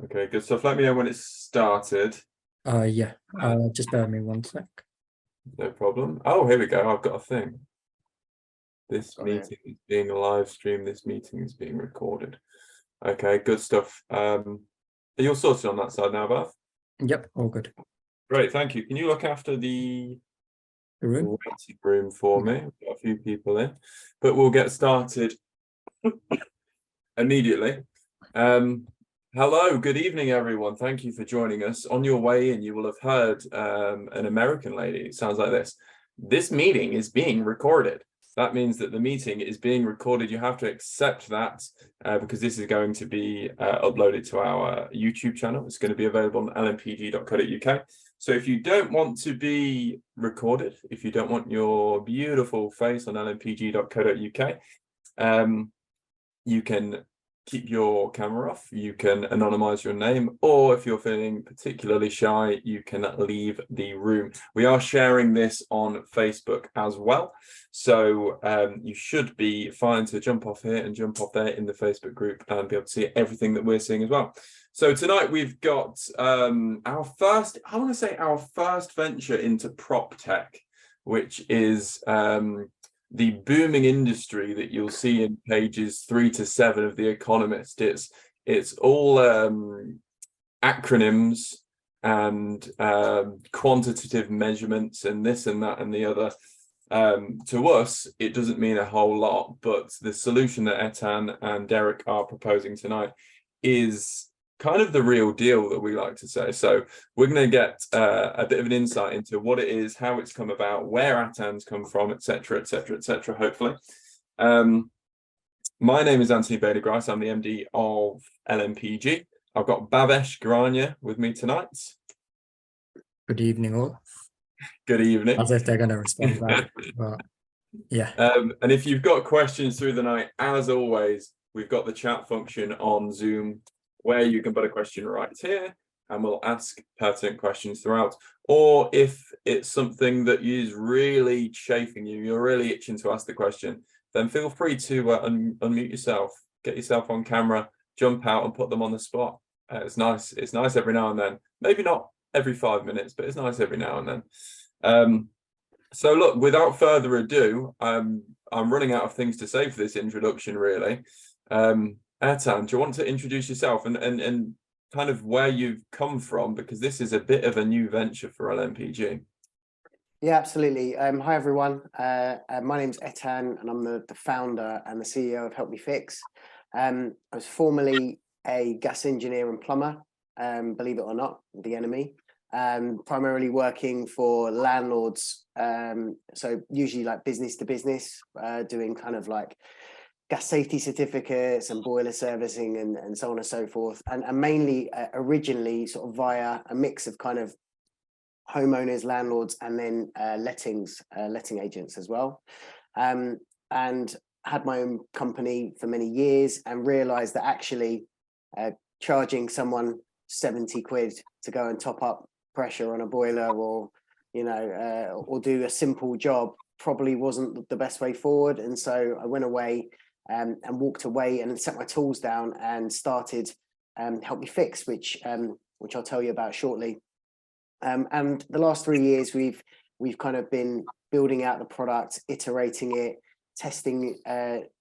Okay, good stuff. Let me know when it's started. Yeah. Just bear with me one sec. No problem. Oh, here we go. I've got a thing. This Got meeting is being live streamed. This meeting is being recorded. Okay, good stuff. Are you all sorted on that side now, Bath? Yep, all good. Great, thank you. Can you look after the The room? waiting room for me? We've got a few people in, but we'll get started immediately. Hello, good evening, everyone. Thank you for joining us. On your way in, you will have heard an American lady. It sounds like this. This meeting is being recorded. That means that the meeting is being recorded. You have to accept that because this is going to be uploaded to our YouTube channel. It's going to be available on lmpg.co.uk. So if you don't want to be recorded, if you don't want your beautiful face on lmpg.co.uk, you can keep your camera off, you can anonymize your name, or if you're feeling particularly shy, you can leave the room. We are sharing this on Facebook as well, so you should be fine to jump off here and jump off there in the Facebook group and be able to see everything that we're seeing as well. So tonight we've got our first venture into prop tech, which is the booming industry that you'll see in pages 3 to 7 of The Economist. It's all acronyms and quantitative measurements and this and that and the other. To us, it doesn't mean a whole lot, but the solution that Etan and Derek are proposing tonight is kind of the real deal that we like to say. So we're going to get a bit of an insight into what it is, how it's come about, where Atan's come from, etc., etc., etc. hopefully. My name is Anthony Bailey-Grice. I'm the MD of LMPG. I've got Bhavesh Grania with me tonight. Good evening, all. Good evening. As if they're going to respond back, but yeah. And if you've got questions through the night, as always, we've got the chat function on Zoom where you can put a question right here and we'll ask pertinent questions throughout. Or if it's something that is really chafing you, you're really itching to ask the question, then feel free to unmute yourself, get yourself on camera, jump out and put them on the spot. It's nice every now and then. Maybe not every 5 minutes, but it's nice every now and then. So look, without further ado, I'm running out of things to say for this introduction, really. Etan, do you want to introduce yourself and kind of where you've come from, because this is a bit of a new venture for LMPG? Yeah, absolutely. Hi, everyone. My name's Etan, and I'm the founder and the CEO of Help Me Fix. I was formerly a gas engineer and plumber, believe it or not, the enemy, primarily working for landlords. So usually like business to business, doing kind of like gas safety certificates and boiler servicing and so on and so forth. And mainly originally sort of via a mix of kind of homeowners, landlords, and then letting agents as well. And had my own company for many years and realized that actually charging someone 70 quid to go and top up pressure on a boiler or do a simple job probably wasn't the best way forward. And so I went away and walked away and set my tools down and started Help Me Fix, which I'll tell you about shortly. And the last 3 years, we've kind of been building out the product, iterating it, testing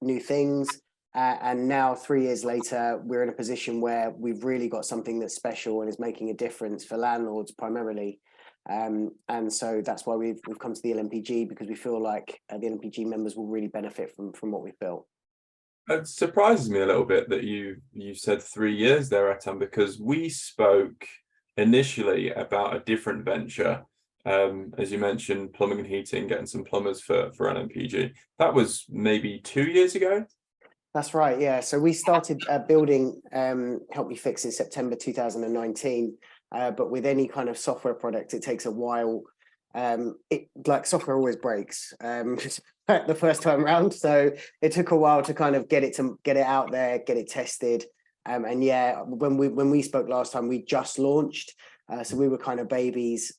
new things. And now 3 years later, we're in a position where we've really got something that's special and is making a difference for landlords primarily. And so that's why we've come to the LMPG, because we feel like the LMPG members will really benefit from what we've built. It surprises me a little bit that you said 3 years there, Etan, because we spoke initially about a different venture. As you mentioned, plumbing and heating, getting some plumbers for LMPG. That was maybe 2 years ago. That's right, yeah. So we started building Help Me Fix in September 2019. But with any kind of software product, it takes a while. Like software always breaks the first time around. So it took a while to kind of get it out there, get it tested. And yeah, when we spoke last time, we just launched. So we were kind of babies,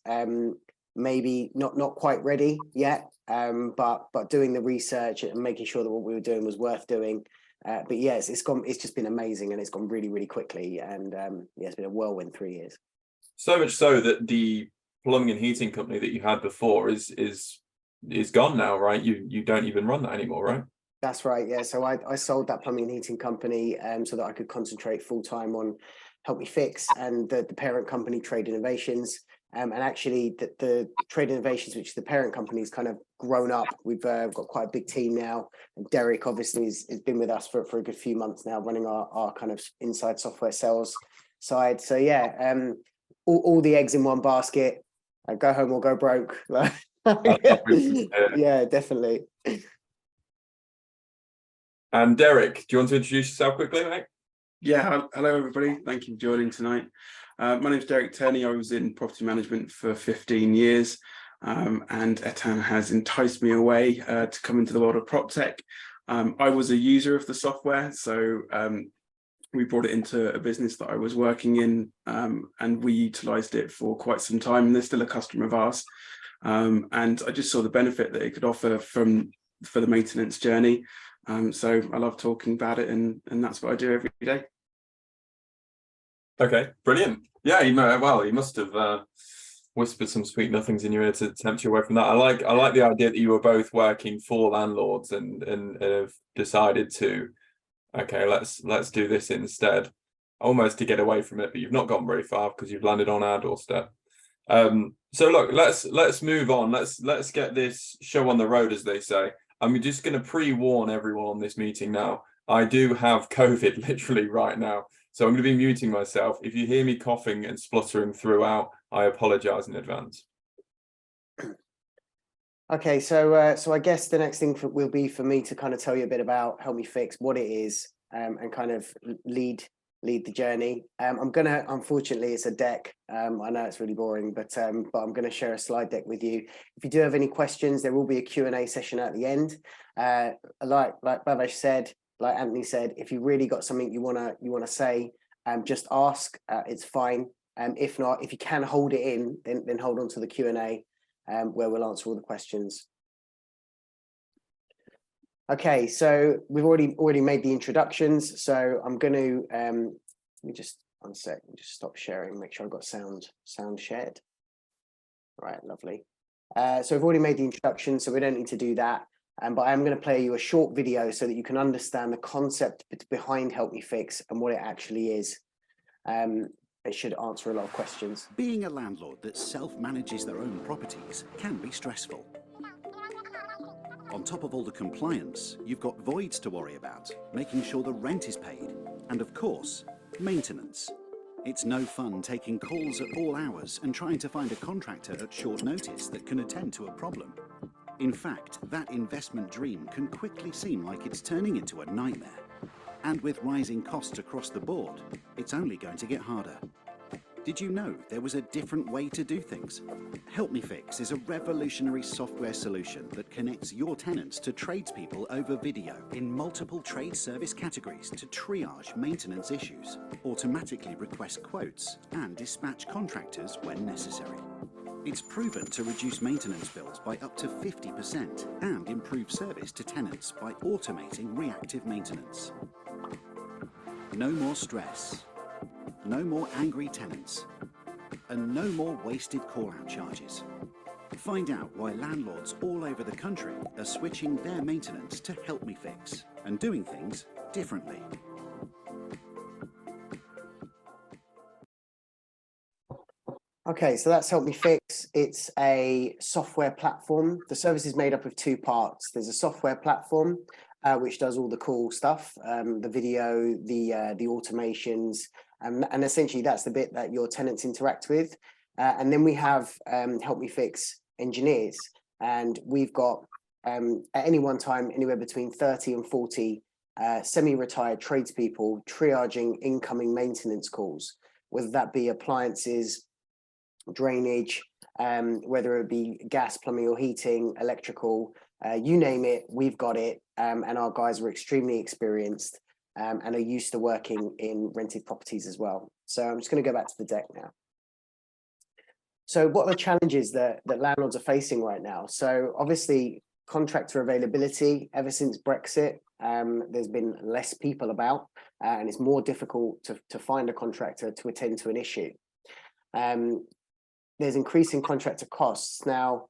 maybe not quite ready yet, but doing the research and making sure that what we were doing was worth doing. But yes, it's just been amazing, and it's gone really, really quickly. And yeah, it's been a whirlwind 3 years. So much so that the plumbing and heating company that you had before is gone now, right? You don't even run that anymore, right? That's right. Yeah. So I sold that plumbing and heating company so that I could concentrate full time on Help Me Fix and the parent company, Trade Innovations. And actually, the Trade Innovations, which the parent company, has kind of grown up. We've got quite a big team now. And Derek, obviously, has been with us for a good few months now, running our kind of inside software sales side. So yeah, all the eggs in one basket. Go home or go broke. Yeah, definitely. And Derek, do you want to introduce yourself quickly, mate? Yeah, hello everybody. Thank you for joining tonight. My name is Derek Turney. I was in property management for 15 years, and Etan has enticed me away to come into the world of prop tech. I was a user of the software, so we brought it into a business that I was working in, and we utilised it for quite some time. And they're still a customer of ours, and I just saw the benefit that it could offer for the maintenance journey. So I love talking about it, and that's what I do every day. Okay, brilliant. Yeah, you must have whispered some sweet nothings in your ear to tempt you away from that. I like the idea that you were both working for landlords and have decided to, okay, let's do this instead, almost to get away from it, but you've not gone very far because you've landed on our doorstep. So look, let's move on. Let's get this show on the road, as they say. I'm just going to pre-warn everyone on this meeting now. I do have COVID literally right now, so I'm going to be muting myself. If you hear me coughing and spluttering throughout, I apologize in advance. Okay, so I guess the next thing will be for me to kind of tell you a bit about Help Me Fix, what it is, and kind of lead the journey. I'm gonna, unfortunately, it's a deck. I know it's really boring, but I'm gonna share a slide deck with you. If you do have any questions, there will be a Q&A session at the end. Like Bhavesh said, like Anthony said, if you really got something you wanna say, just ask. It's fine. If not, if you can hold it in, then hold on to the Q&A, where we'll answer all the questions. Okay, so we've already made the introductions. So I'm going to let me just one sec, just stop sharing, make sure I've got sound shared. Right, lovely. So we've already made the introduction, so we don't need to do that. But I'm going to play you a short video so that you can understand the concept behind Help Me Fix and what it actually is. It should answer a lot of questions. Being a landlord that self-manages their own properties can be stressful. On top of all the compliance, you've got voids to worry about, making sure the rent is paid, and of course, maintenance. It's no fun taking calls at all hours and trying to find a contractor at short notice that can attend to a problem. In fact, that investment dream can quickly seem like it's turning into a nightmare. And with rising costs across the board, it's only going to get harder. Did you know there was a different way to do things? Help Me Fix is a revolutionary software solution that connects your tenants to tradespeople over video in multiple trade service categories to triage maintenance issues, automatically request quotes, and dispatch contractors when necessary. It's proven to reduce maintenance bills by up to 50% and improve service to tenants by automating reactive maintenance. No more stress. No more angry tenants, and no more wasted call-out charges. Find out why landlords all over the country are switching their maintenance to Help Me Fix and doing things differently. Okay, so that's Help Me Fix. It's a software platform. The service is made up of two parts. There's a software platform, which does all the cool stuff, the video, the automations, and essentially that's the bit that your tenants interact with. And then we have Help Me Fix engineers, and we've got at any one time anywhere between 30 and 40 semi-retired tradespeople triaging incoming maintenance calls, whether that be appliances, drainage, whether it be gas, plumbing or heating, electrical, you name it, we've got it. And our guys are extremely experienced and are used to working in rented properties as well. So I'm just going to go back to the deck now. So what are the challenges that landlords are facing right now? So obviously contractor availability, ever since Brexit, there's been less people about, and it's more difficult to find a contractor to attend to an issue. There's increasing contractor costs. Now,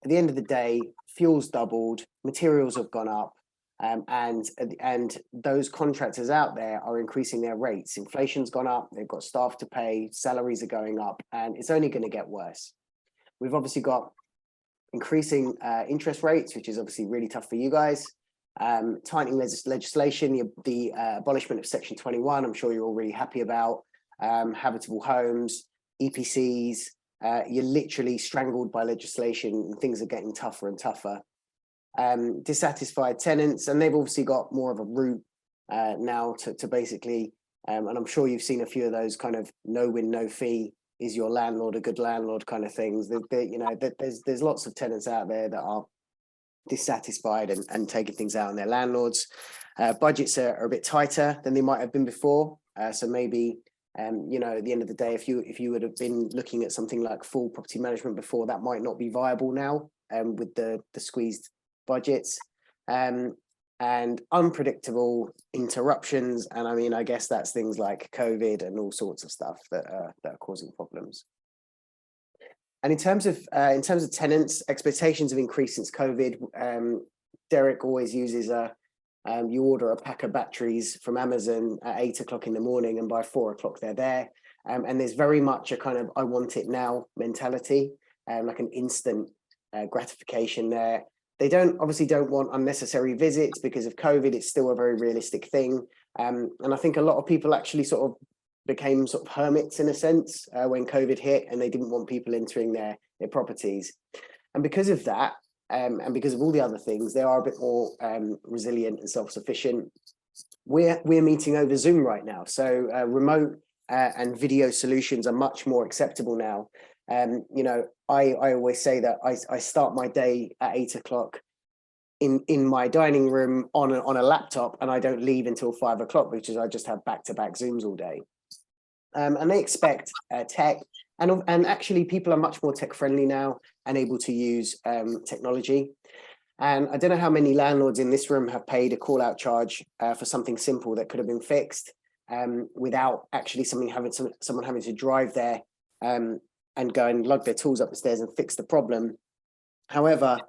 at the end of the day, fuel's doubled, materials have gone up, and those contractors out there are increasing their rates. Inflation's gone up, they've got staff to pay, salaries are going up, and it's only going to get worse. We've obviously got increasing interest rates, which is obviously really tough for you guys. Tightening legislation, the abolishment of Section 21, I'm sure you're all really happy about. Habitable homes, EPCs, you're literally strangled by legislation, and things are getting tougher and tougher. Dissatisfied tenants, and they've obviously got more of a route now to basically, and I'm sure you've seen a few of those kind of no win, no fee, is your landlord a good landlord kind of things. There's lots of tenants out there that are dissatisfied and taking things out on their landlords. Budgets are a bit tighter than they might have been before. So maybe, at the end of the day, if you would have been looking at something like full property management before, that might not be viable now with the squeezed budgets. And unpredictable interruptions. And I mean, I guess that's things like COVID and all sorts of stuff that are causing problems. And in terms of tenants, expectations have increased since COVID. Derek always uses you order a pack of batteries from Amazon at 8 o'clock in the morning, and by 4 o'clock they're there. And there's very much a kind of I want it now mentality, like an instant gratification there. They obviously don't want unnecessary visits because of COVID. It's still a very realistic thing. And I think a lot of people actually sort of became sort of hermits in a sense when COVID hit, and they didn't want people entering their properties. And because of that, and because of all the other things, they are a bit more resilient and self-sufficient. We're meeting over Zoom right now. So remote and video solutions are much more acceptable now. I always say that I start my day at 8 o'clock in my dining room on a laptop, and I don't leave until 5 o'clock, because I just have back-to-back Zooms all day. And they expect tech, and actually people are much more tech friendly now and able to use technology. And I don't know how many landlords in this room have paid a call out charge for something simple that could have been fixed without actually someone having to drive there and go and lug their tools up the stairs and fix the problem. However,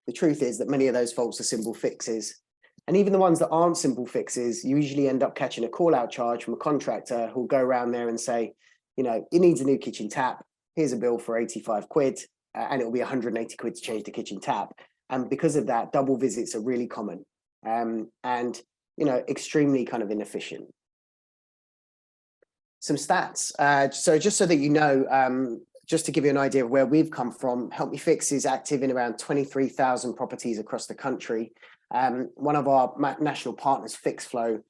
the truth is that many of those faults are simple fixes. And even the ones that aren't simple fixes, you usually end up catching a call out charge from a contractor who'll go around there and say, it needs a new kitchen tap. Here's a bill for 85 quid, and it'll be 180 quid to change the kitchen tap. And because of that, double visits are really common and, extremely kind of inefficient. Some stats. So just so that you know, just to give you an idea of where we've come from, Help Me Fix is active in around 23,000 properties across the country. One of our national partners, FixFlow,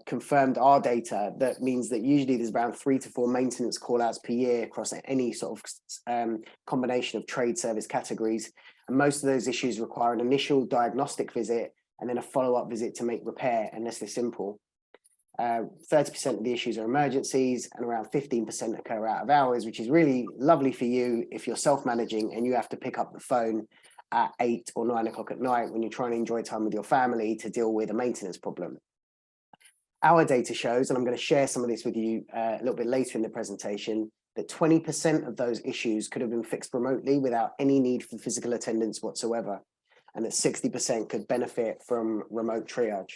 confirmed our data. That means that usually there's around 3 to 4 maintenance call outs per year across any sort of combination of trade service categories. And most of those issues require an initial diagnostic visit and then a follow-up visit to make repair, unless they're simple. 30% of the issues are emergencies, and around 15% occur out of hours, which is really lovely for you if you're self-managing and you have to pick up the phone at 8 or 9 o'clock at night when you're trying to enjoy time with your family to deal with a maintenance problem. Our data shows, and I'm going to share some of this with you a little bit later in the presentation, that 20% of those issues could have been fixed remotely without any need for physical attendance whatsoever, and that 60% could benefit from remote triage.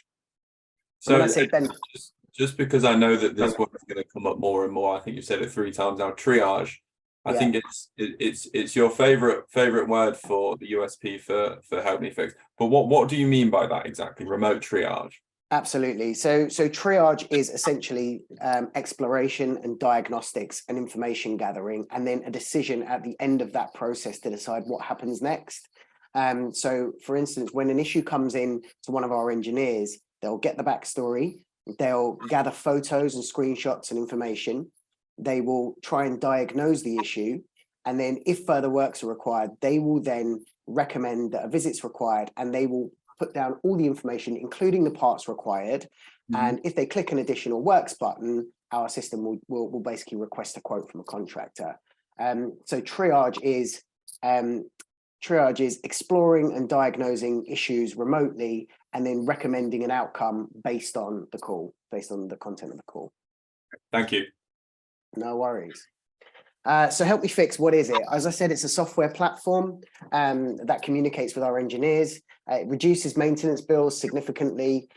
So when I say just because I know that this word is going to come up more and more, I think you've said it 3 times now, triage. I think it's your favorite word for the USP for Help Me Fix. But what do you mean by that exactly? Remote triage? Absolutely. So triage is essentially exploration and diagnostics and information gathering, and then a decision at the end of that process to decide what happens next. So for instance, when an issue comes in to one of our engineers, they'll get the backstory, they'll gather photos and screenshots and information, they will try and diagnose the issue, and then if further works are required, they will then recommend that a visit's required, and they will put down all the information, including the parts required. And if they click an additional works button, our system will basically request a quote from a contractor. So triage is exploring and diagnosing issues remotely and then recommending an outcome based on the call, based on the content of the call. Thank you. No worries. So Help Me Fix, what is it? As I said, it's a software platform that communicates with our engineers. It reduces maintenance bills significantly.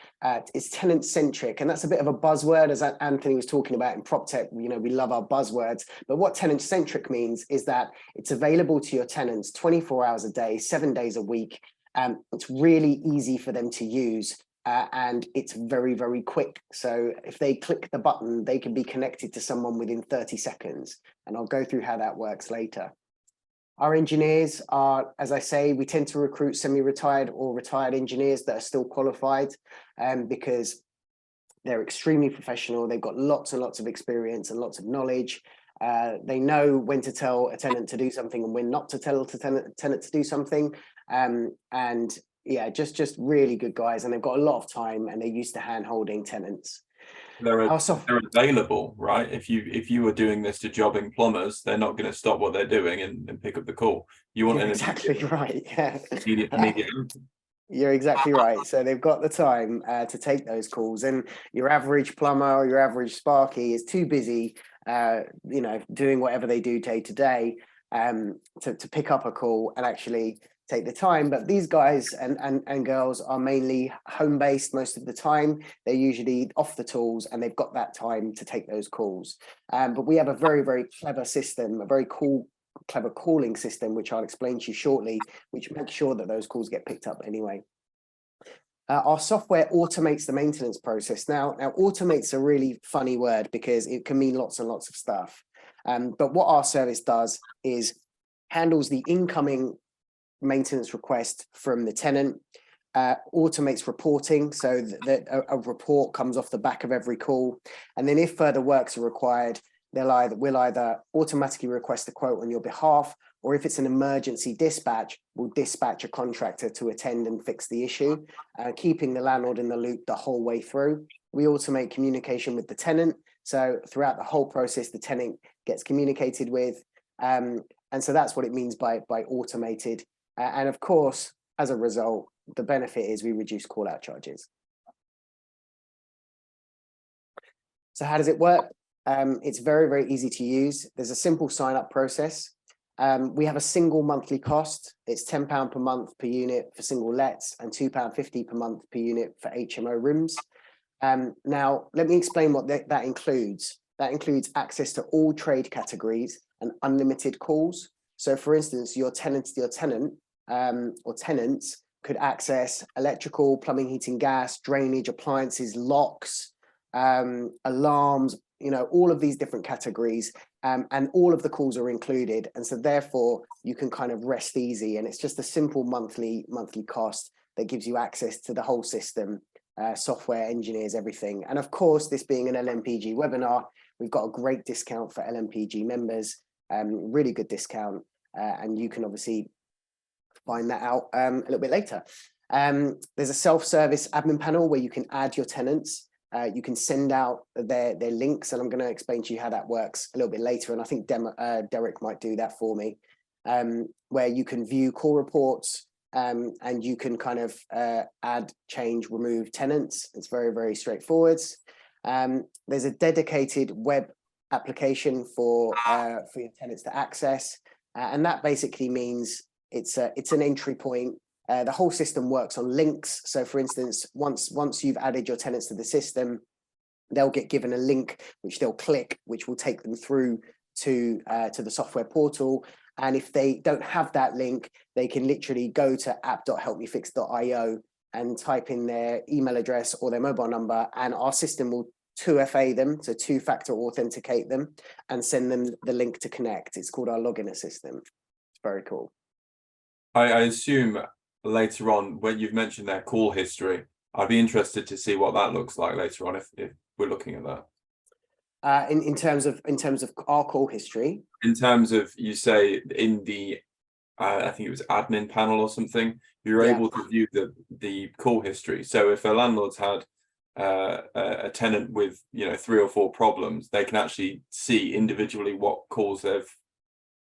It's tenant-centric, and that's a bit of a buzzword, as Anthony was talking about in PropTech. You know, we love our buzzwords, but what tenant-centric means is that it's available to your tenants 24 hours a day, 7 days a week. It's really easy for them to use. And it's very, very quick. So if they click the button, they can be connected to someone within 30 seconds. And I'll go through how that works later. Our engineers are, as I say, we tend to recruit semi-retired or retired engineers that are still qualified because they're extremely professional. They've got lots and lots of experience and lots of knowledge. They know when to tell a tenant to do something and when not to tell a tenant to do something. And yeah, just really good guys, and they've got a lot of time, and they're used to hand-holding tenants. They're available, right? If you were doing this to jobbing plumbers, they're not going to stop what they're doing and pick up the call. You want You're exactly right. Yeah. immediate answer. You're exactly right. So they've got the time to take those calls, and your average plumber or your average Sparky is too busy, you know, doing whatever they do day to day to pick up a call and actually take the time. But these guys and girls are mainly home-based most of the time. They're usually off the tools, and they've got that time to take those calls. But we have a very, very clever system, a very clever calling system, which I'll explain to you shortly, which makes sure that those calls get picked up anyway. Our software automates the maintenance process. Now, automate's a really funny word because it can mean lots and lots of stuff. But what our service does is handles the incoming maintenance request from the tenant, automates reporting so that a report comes off the back of every call. And then if further works are required, we'll either automatically request a quote on your behalf, or if it's an emergency dispatch, we'll dispatch a contractor to attend and fix the issue, keeping the landlord in the loop the whole way through. We automate communication with the tenant. So throughout the whole process, the tenant gets communicated with. And so that's what it means by automated. And of course, as a result, the benefit is we reduce call out charges. So how does it work? It's very, very easy to use. There's a simple sign up process. We have a single monthly cost. It's £10 per month per unit for single lets and £2.50 per month per unit for HMO rooms. Now, let me explain what that includes. That includes access to all trade categories and unlimited calls. So for instance, your tenants could access electrical, plumbing, heating, gas, drainage, appliances, locks, alarms, you know, all of these different categories, and all of the calls are included. And so therefore you can kind of rest easy, and it's just a simple monthly cost that gives you access to the whole system, software, engineers, everything. And of course, this being an LMPG webinar, we've got a great discount for LMPG members, really good discount. And you can obviously find that out a little bit later. There's a self-service admin panel where you can add your tenants. You can send out their links, and I'm going to explain to you how that works a little bit later. And I think Derek might do that for me, where you can view call reports, and you can kind of add, change, remove tenants. It's very, very straightforward. There's a dedicated web application for your tenants to access. And that basically means it's an entry point. The whole system works on links. So for instance, once you've added your tenants to the system, they'll get given a link which they'll click, which will take them through to the software portal. And if they don't have that link, they can literally go to app.helpmefix.io and type in their email address or their mobile number, and our system will 2FA them, so two-factor authenticate them, and send them the link to connect. It's called our login assistant. It's very cool. I assume later on, when you've mentioned their call history, I'd be interested to see what that looks like later on if we're looking at that. In terms of our call history. In terms of, you say in the I think it was admin panel or something, you're able to view the call history. So if a landlord's had a tenant with 3 or 4 problems, they can actually see individually what calls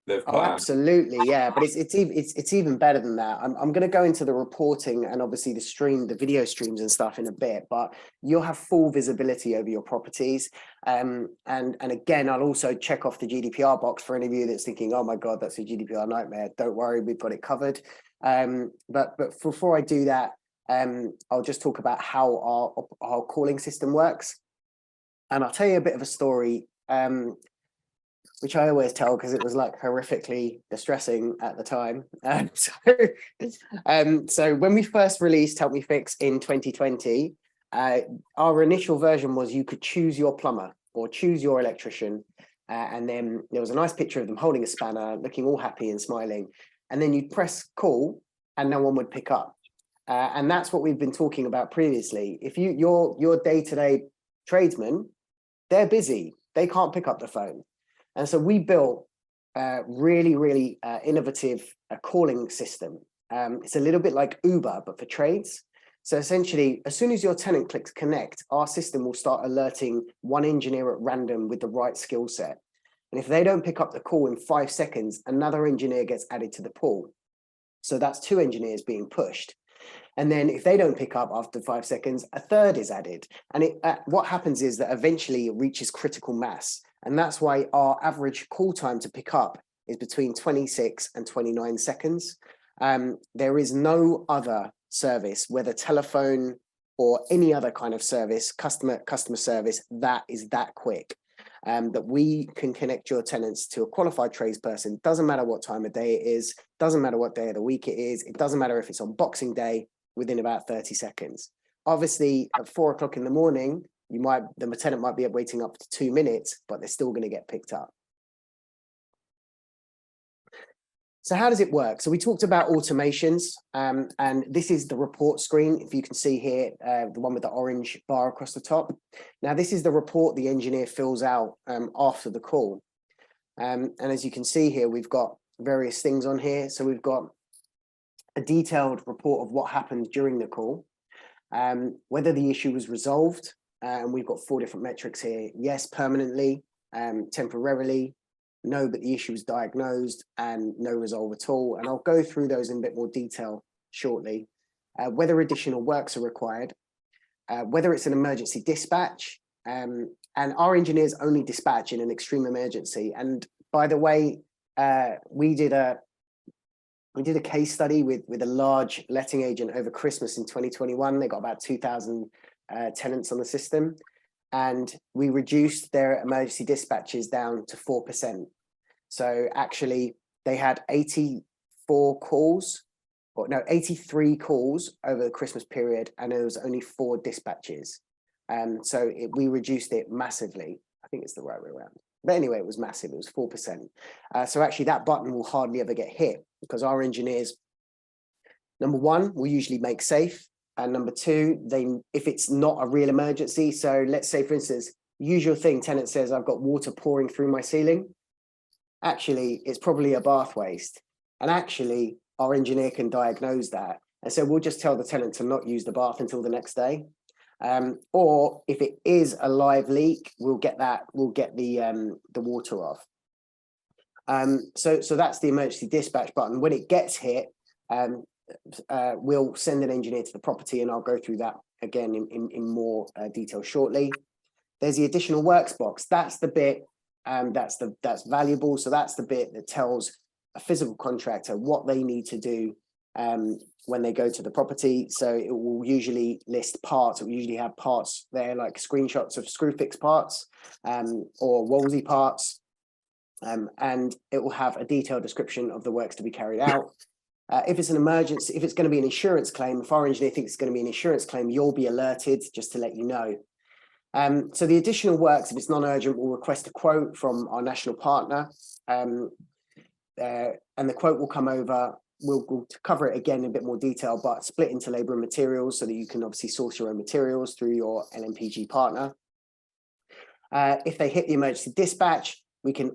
they've put Oh, out. absolutely, yeah. But it's even better than that. I'm going to go into the reporting and obviously the video streams and stuff in a bit. But you'll have full visibility over your properties. And again, I'll also check off the GDPR box for any of you that's thinking, oh my God, that's a GDPR nightmare. Don't worry, we've got it covered. But before I do that, I'll just talk about how our calling system works. And I'll tell you a bit of a story, which I always tell because it was like horrifically distressing at the time. So when we first released Help Me Fix in 2020, our initial version was you could choose your plumber or choose your electrician. And then there was a nice picture of them holding a spanner, looking all happy and smiling. And then you'd press call and no one would pick up. And that's what we've been talking about previously. If your day-to-day tradesman, they're busy, they can't pick up the phone. And so we built a really innovative calling system. It's a little bit like Uber, but for trades. So essentially, as soon as your tenant clicks connect, our system will start alerting one engineer at random with the right skill set. And if they don't pick up the call in 5 seconds, another engineer gets added to the pool. So that's 2 engineers being pushed. And then if they don't pick up after 5 seconds, a third is added. And what happens is that eventually it reaches critical mass. And that's why our average call time to pick up is between 26 and 29 seconds. There is no other service, whether telephone or any other kind of service, customer service, that is that quick. That we can connect your tenants to a qualified tradesperson. Doesn't matter what time of day it is, doesn't matter what day of the week it is, it doesn't matter if it's on Boxing Day, within about 30 seconds. Obviously, at 4 o'clock in the morning, the tenant might be waiting up to 2 minutes, but they're still going to get picked up. So how does it work? So we talked about automations, and this is the report screen. If you can see here, the one with the orange bar across the top. Now, this is the report the engineer fills out after the call. And as you can see here, we've got various things on here. So we've got a detailed report of what happened during the call, whether the issue was resolved. And we've got 4 different metrics here. Yes, permanently, temporarily, no, but the issue was diagnosed, and no resolve at all. And I'll go through those in a bit more detail shortly. Whether additional works are required, whether it's an emergency dispatch, and our engineers only dispatch in an extreme emergency. And by the way, we did a case study with a large letting agent over Christmas in 2021. They got about 2,000 tenants on the system, and we reduced their emergency dispatches down to 4%. So actually, they had 83 calls over the Christmas period, and there was only 4 dispatches. So we reduced it massively. I think it's the right way around. But anyway, it was massive. It was 4%. So actually, that button will hardly ever get hit because our engineers, number one, will usually make safe. And number 2, if it's not a real emergency, so let's say, for instance, usual thing, tenant says, I've got water pouring through my ceiling. Actually, it's probably a bath waste. And actually, our engineer can diagnose that. And so we'll just tell the tenant to not use the bath until the next day. Or if it is a live leak, we'll get the water off. So that's the emergency dispatch button. When it gets hit, we'll send an engineer to the property, and I'll go through that again in more detail shortly. There's the additional works box. That's the bit that's valuable. So that's the bit that tells a physical contractor what they need to do when they go to the property. So it will usually list parts. It will usually have parts there, like screenshots of screw fix parts or Wolsey parts. And it will have a detailed description of the works to be carried out. If it's an emergency, if it's going to be an insurance claim, if our engineer thinks it's going to be an insurance claim, you'll be alerted just to let you know. So the additional works, if it's non-urgent, we'll request a quote from our national partner, and the quote will come over. We'll cover it again in a bit more detail, but split into labour and materials so that you can obviously source your own materials through your LMPG partner. If they hit the emergency dispatch, we can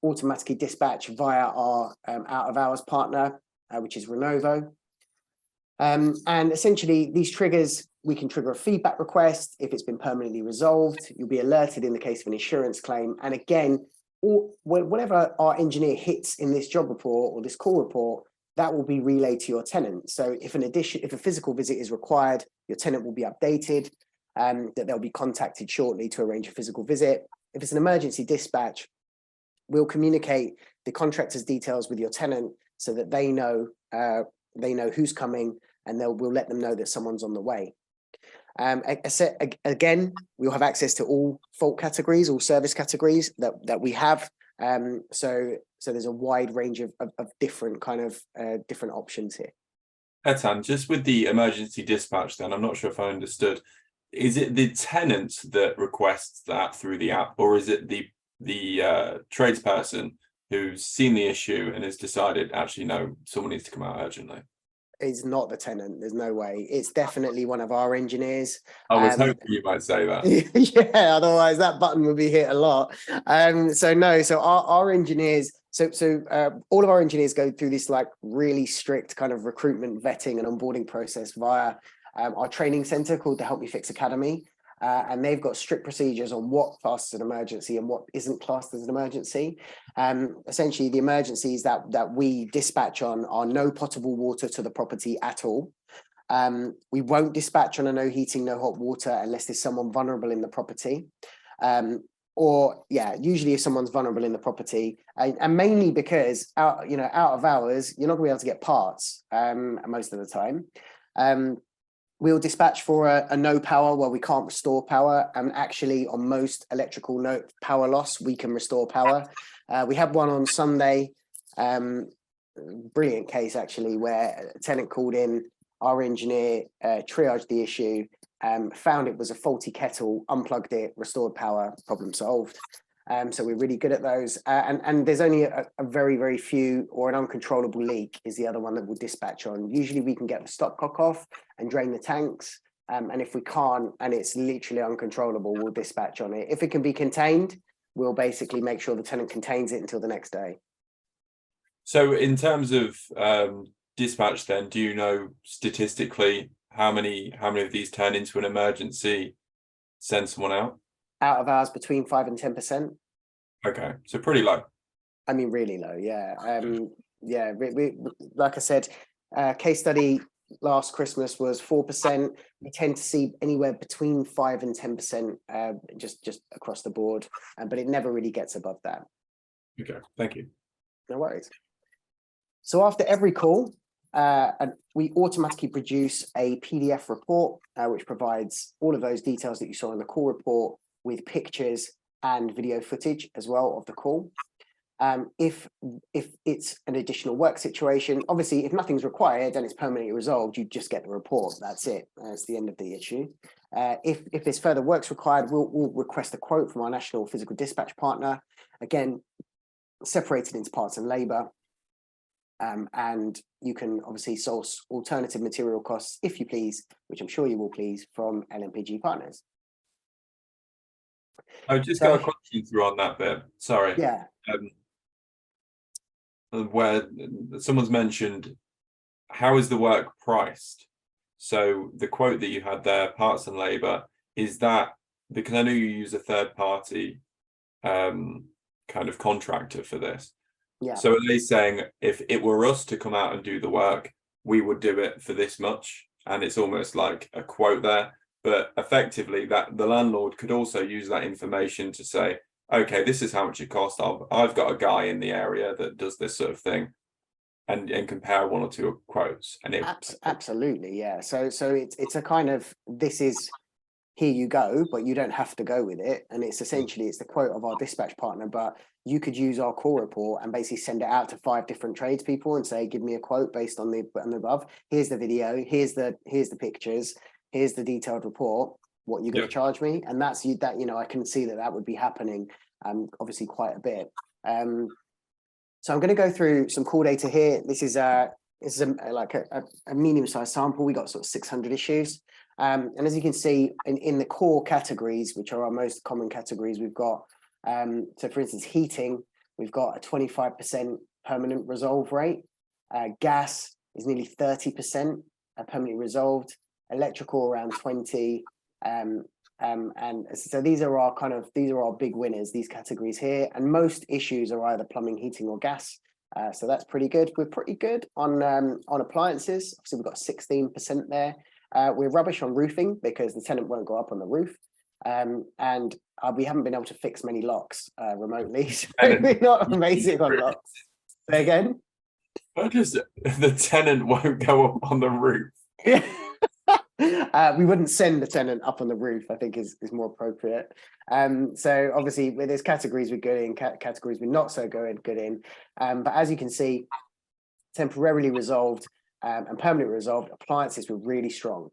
automatically dispatch via our out of hours partner, which is Renovo. And essentially these triggers, we can trigger a feedback request. If it's been permanently resolved, you'll be alerted in the case of an insurance claim. And again, or whatever our engineer hits in this job report or this call report, that will be relayed to your tenant. So if a physical visit is required, your tenant will be updated, that they'll be contacted shortly to arrange a physical visit. If it's an emergency dispatch, we'll communicate the contractor's details with your tenant so that they know who's coming, and we'll let them know that someone's on the way. Again, we'll have access to all fault categories, all service categories that we have. So there's a wide range of different kind of different options here. Etan, just with the emergency dispatch, then I'm not sure if I understood. Is it the tenant that requests that through the app, or is it the tradesperson who's seen the issue and has decided, actually, no, someone needs to come out urgently? It's not the tenant. There's no way. It's definitely one of our engineers. I was hoping you might say that. Yeah, otherwise that button would be hit a lot. So our engineers, all of our engineers go through this like really strict kind of recruitment, vetting and onboarding process via our training center called the Help Me Fix Academy. And they've got strict procedures on what classed as an emergency and what isn't classed as an emergency. Essentially, the emergencies that we dispatch on are no potable water to the property at all. We won't dispatch on a no heating, no hot water unless there's someone vulnerable in the property. Usually if someone's vulnerable in the property, and mainly because out of hours, you're not gonna be able to get parts most of the time. We'll dispatch for a no power where we can't restore power. And actually on most electrical no power loss, we can restore power. We had one on Sunday, brilliant case actually, where a tenant called in, our engineer triaged the issue, found it was a faulty kettle, unplugged it, restored power, problem solved. So we're really good at those. And there's only a very, very few, or an uncontrollable leak is the other one that we'll dispatch on. Usually we can get the stopcock off and drain the tanks. And if we can't, and it's literally uncontrollable, we'll dispatch on it. If it can be contained, we'll basically make sure the tenant contains it until the next day. So in terms of dispatch then, do you know statistically how many of these turn into an emergency, send someone out? Out of hours between 5 and 10%. Okay, so pretty low. I mean, really low, yeah. We like I said, case study last Christmas was 4%. We tend to see anywhere between 5 and 10%, just across the board, but it never really gets above that. Okay, thank you. No worries. So after every call, we automatically produce a PDF report, which provides all of those details that you saw in the call report, with pictures and video footage as well of the call. If it's an additional work situation, obviously, if nothing's required and it's permanently resolved, you just get the report. That's it. That's the end of the issue. If there's further works required, we'll request a quote from our national physical dispatch partner. Again, separated into parts and labour. And you can obviously source alternative material costs, if you please, which I'm sure you will please, from LMPG partners. I just got a question through on that bit. Sorry. Yeah. Where someone's mentioned, how is the work priced? So the quote that you had there, parts and labour, is that because I know you use a third party kind of contractor for this? Yeah. So are they saying if it were us to come out and do the work, we would do it for this much? And it's almost like a quote there. But effectively, that the landlord could also use that information to say, okay, this is how much it costs. I've got a guy in the area that does this sort of thing, and compare one or two quotes. And absolutely, yeah. So it's a kind of, this is, here you go, but you don't have to go with it. And it's essentially, it's the quote of our dispatch partner, but you could use our call report and basically send it out to 5 different tradespeople and say, give me a quote based on the above. Here's the video. Here's the pictures. Here's the detailed report. What you're going to charge me, and that's I can see that would be happening, obviously quite a bit. So I'm going to go through some call data here. This is like a medium-sized sample. We got sort of 600 issues, and as you can see in the core categories, which are our most common categories, we've got so for instance, heating, we've got a 25% permanent resolve rate. Gas is nearly 30% permanently resolved. Electrical around 20, And so these are our big winners, these categories here. And most issues are either plumbing, heating, or gas. So that's pretty good. We're pretty good on appliances. So we've got 16% there. We're rubbish on roofing because the tenant won't go up on the roof. And we haven't been able to fix many locks remotely. So we're not amazing on locks. Say again? The tenant won't go up on the roof. We wouldn't send the tenant up on the roof, I think is more appropriate. So obviously there's categories we're good in, categories we're not so good in. But as you can see, temporarily resolved and permanently resolved appliances were really strong.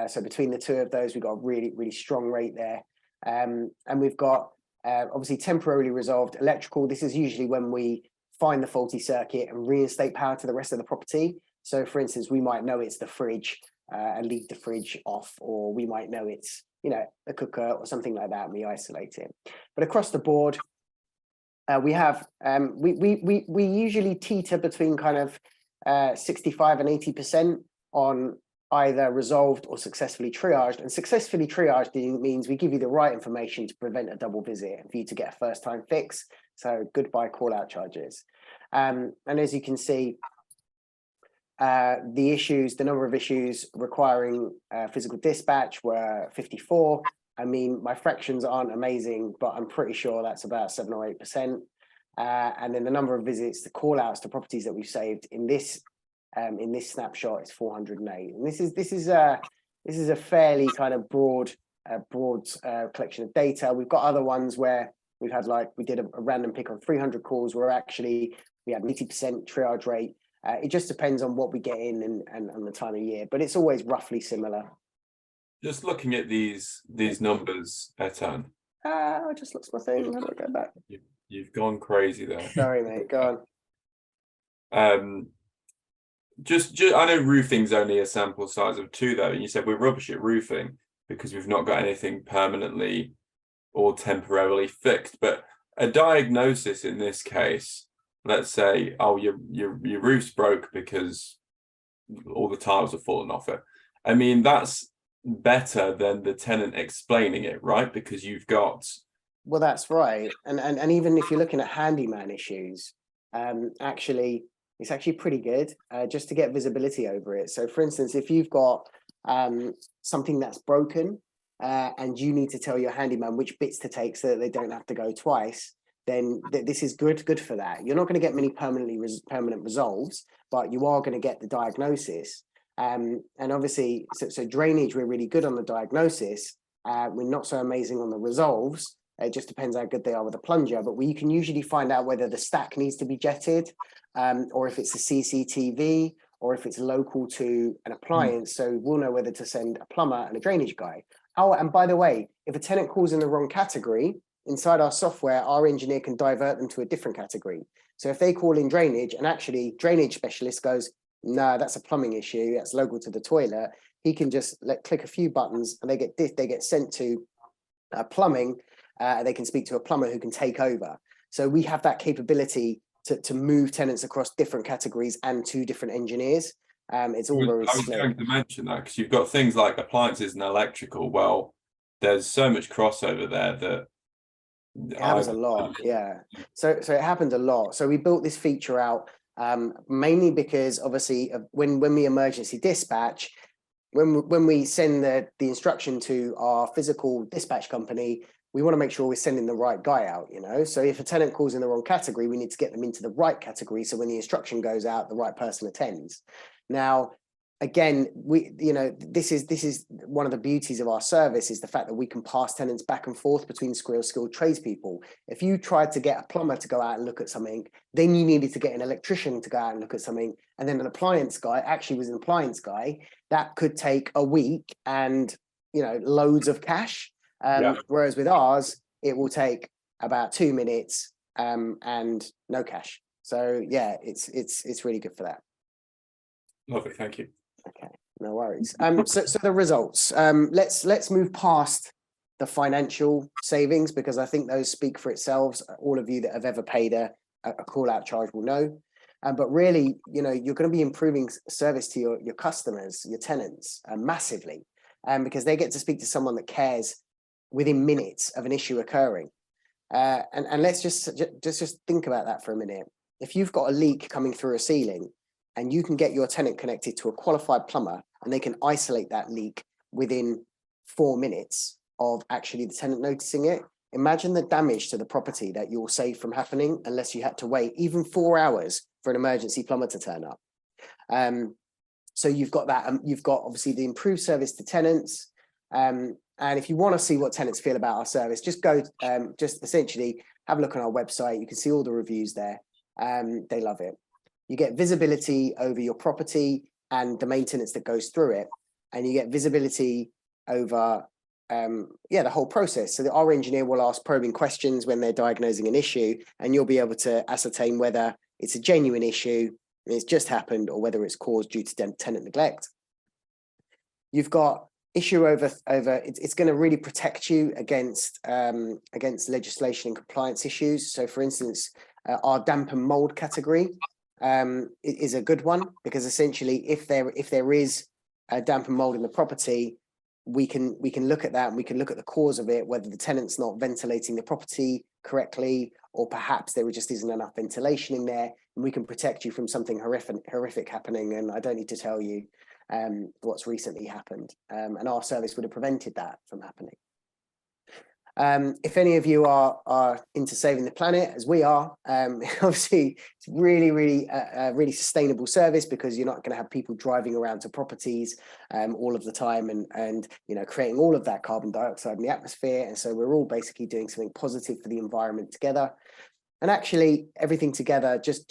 So between the two of those, we've got a really strong rate there. And we've got obviously temporarily resolved electrical. This is usually when we find the faulty circuit and reinstate power to the rest of the property. So for instance, we might know it's the fridge and leave the fridge off, or we might know it's, a cooker or something like that, and we isolate it. But across the board, we have we usually teeter between kind of 65 and 80% on either resolved or successfully triaged. And successfully triaged means we give you the right information to prevent a double visit and for you to get a first time fix. So goodbye call out charges. And as you can see, the number of issues requiring physical dispatch were 54. I mean, my fractions aren't amazing, but I'm pretty sure that's about 7 or 8%. And then the number of visits, the call outs to properties that we've saved in this snapshot is 408. And this is a fairly kind of broad collection of data. We've got other ones where we've had we did a random pick on 300 calls where actually we had 80% triage rate. It just depends on what we get in and on the time of year, but it's always roughly similar. Just looking at these numbers, Etan. I just lost my thing. How do I go back? You've gone crazy there. Sorry, mate. Go on. Just I know roofing's only a sample size of 2 though, and you said we're rubbish at roofing because we've not got anything permanently or temporarily fixed. But a diagnosis in this case, let's say, oh, your roof's broke because all the tiles have fallen off it. I mean, that's better than the tenant explaining it, right? Because you've got. Well, that's right. And even if you're looking at handyman issues, actually, it's actually pretty good just to get visibility over it. So for instance, if you've got something that's broken and you need to tell your handyman which bits to take so that they don't have to go twice, then this is good for that. You're not going to get many permanent resolves, but you are going to get the diagnosis. And obviously, so drainage, we're really good on the diagnosis. We're not so amazing on the resolves. It just depends how good they are with a plunger, but we can usually find out whether the stack needs to be jetted, or if it's a CCTV, or if it's local to an appliance. So we'll know whether to send a plumber and a drainage guy. Oh, and by the way, if a tenant calls in the wrong category, inside our software, our engineer can divert them to a different category. So if they call in drainage and actually drainage specialist goes, no, that's a plumbing issue, that's local to the toilet, he can just click a few buttons and they get sent to plumbing. They can speak to a plumber who can take over. So we have that capability to move tenants across different categories and to different engineers. It's all very I was going to mention that because you've got things like appliances and electrical. Well, there's so much crossover there that it happens a lot. Yeah. So it happened a lot. So we built this feature out mainly because obviously when we emergency dispatch, when we send the instruction to our physical dispatch company, we want to make sure we're sending the right guy out, So if a tenant calls in the wrong category, we need to get them into the right category. So when the instruction goes out, the right person attends. Now, again, this is one of the beauties of our service is the fact that we can pass tenants back and forth between skilled tradespeople. If you tried to get a plumber to go out and look at something, then you needed to get an electrician to go out and look at something, and then an appliance guy actually was an appliance guy. That could take a week and loads of cash. Whereas with ours, it will take about 2 minutes and no cash. So yeah, it's really good for that. Lovely, thank you. Okay, no worries. So the results. Let's move past the financial savings because I think those speak for itself. All of you that have ever paid a call out charge will know. But really, you're going to be improving service to your customers, your tenants, massively, because they get to speak to someone that cares within minutes of an issue occurring. And let's just think about that for a minute. If you've got a leak coming through a ceiling and you can get your tenant connected to a qualified plumber and they can isolate that leak within 4 minutes of actually the tenant noticing it, imagine the damage to the property that you'll save from happening unless you had to wait even 4 hours for an emergency plumber to turn up. So you've got that, you've got obviously the improved service to tenants. And if you want to see what tenants feel about our service, just go, just essentially have a look on our website. You can see all the reviews there. They love it. You get visibility over your property and the maintenance that goes through it. And you get visibility over, the whole process. So that our engineer will ask probing questions when they're diagnosing an issue, and you'll be able to ascertain whether it's a genuine issue, it's just happened, or whether it's caused due to tenant neglect. You've got issue over it's going to really protect you against legislation and compliance issues. So for instance, our damp and mold category is a good one, because essentially if there is a damp and mold in the property, we can look at that, and we can look at the cause of it, whether the tenant's not ventilating the property correctly, or perhaps there just isn't enough ventilation in there, and we can protect you from something horrific happening. And I don't need to tell you what's recently happened, and our service would have prevented that from happening. If any of you are into saving the planet, as we are, obviously it's really sustainable service, because you're not going to have people driving around to properties all of the time and creating all of that carbon dioxide in the atmosphere. And so we're all basically doing something positive for the environment together. And actually everything together just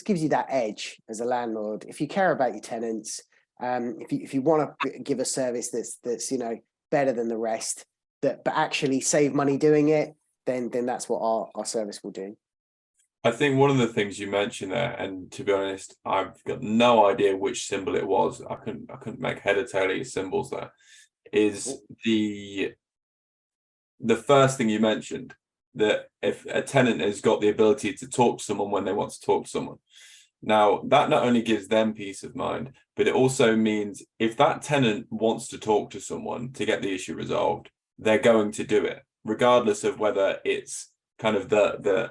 gives you that edge as a landlord. If you care about your tenants, if you want to give a service that's better than the rest, but actually save money doing it, then that's what our service will do. I think one of the things you mentioned there, and to be honest, I've got no idea which symbol it was. I couldn't make head or tail of your symbols there. Is the first thing you mentioned, that if a tenant has got the ability to talk to someone when they want to talk to someone. Now, that not only gives them peace of mind, but it also means if that tenant wants to talk to someone to get the issue resolved, they're going to do it, regardless of whether it's kind of the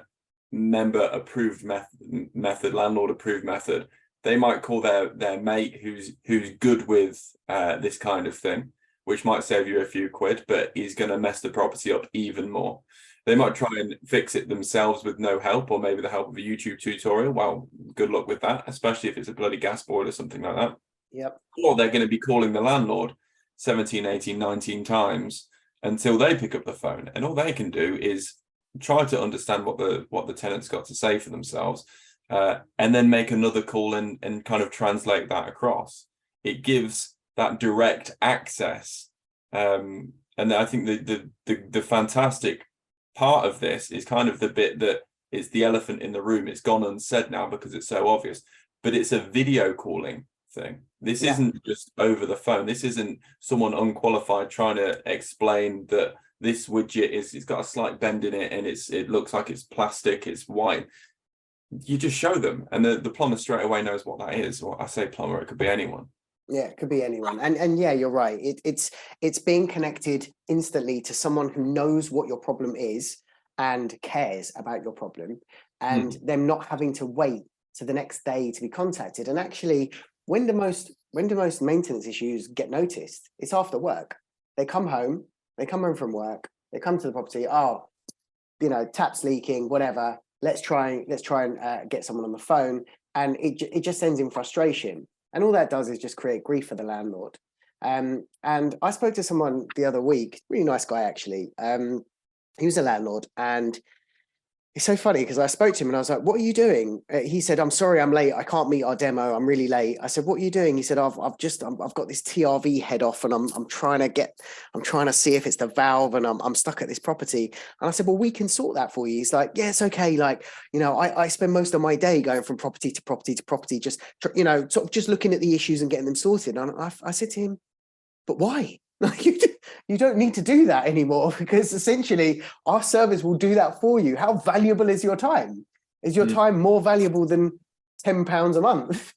member approved method, landlord approved method. They might call their mate who's good with this kind of thing, which might save you a few quid, but is going to mess the property up even more. They might try and fix it themselves with no help, or maybe the help of a YouTube tutorial. Well, good luck with that, especially if it's a bloody gas board or something like that. Yep. Or they're going to be calling the landlord 17, 18, 19 times until they pick up the phone. And all they can do is try to understand what the tenant's got to say for themselves, and then make another call and kind of translate that across. It gives that direct access. And I think the fantastic part of this is kind of the bit that is the elephant in the room. It's gone unsaid now because it's so obvious, but it's a video calling thing. This isn't just over the phone. This isn't someone unqualified trying to explain that this widget it's got a slight bend in it and it looks like it's plastic, it's white. You just show them, and the plumber straight away knows what that is. Or I say plumber, it could be anyone. Yeah, it could be anyone. And yeah, you're right. It's being connected instantly to someone who knows what your problem is and cares about your problem, and them not having to wait to the next day to be contacted. And actually, when do most maintenance issues get noticed? It's after work. They come home from work, they come to the property, tap's leaking, whatever. Let's try and get someone on the phone, and it just ends in frustration. And all that does is just create grief for the landlord. And I spoke to someone the other week, really nice guy actually. He was a landlord, and it's so funny because I spoke to him and I was like, "What are you doing?" He said, "I'm sorry, I'm late. I can't meet our demo. I'm really late." I said, "What are you doing?" He said, "I've got this TRV head off, and I'm trying to see if it's the valve, and I'm stuck at this property." And I said, "Well, we can sort that for you." He's like, "Yeah, it's okay. Like, I spend most of my day going from property to property to property, just sort of just looking at the issues and getting them sorted." And I said to him, "But why? Like, you don't need to do that anymore, because essentially our service will do that for you." How valuable is your time? Is your time more valuable than £10 a month?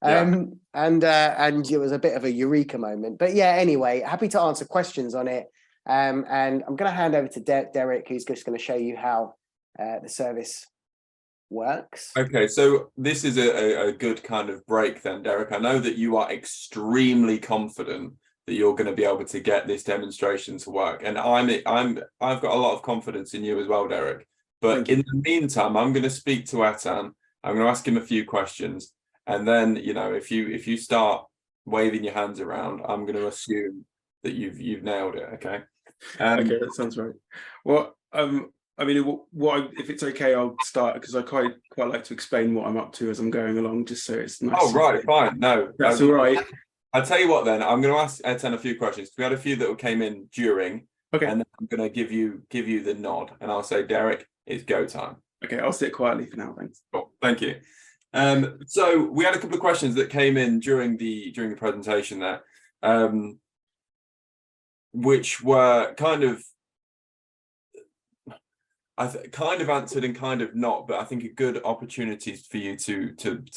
Yeah. And it was a bit of a eureka moment. But yeah, anyway, happy to answer questions on it. And I'm going to hand over to Derek, who's just going to show you how the service works. Okay, so this is a good kind of break then, Derek. I know that you are extremely confident that you're going to be able to get this demonstration to work, and I've got a lot of confidence in you as well, Derek. But in the meantime, I'm going to speak to Etan. I'm going to ask him a few questions, and then, you know, if you start waving your hands around, I'm going to assume that you've nailed it. Okay. Okay, that sounds right. Well, I mean, if it's okay, I'll start, because I quite like to explain what I'm up to as I'm going along, just so it's nice. Oh, right, fine. No, that's all right. I'll tell you what then. I'm going to ask Etan a few questions. We had a few that came in during, okay, and then I'm going to give you the nod, and I'll say, Derek, it's go time. Okay, I'll sit quietly for now. Thanks. Cool. Thank you. So we had a couple of questions that came in during the presentation there, which were kind of kind of answered and kind of not, but I think are good opportunities for you to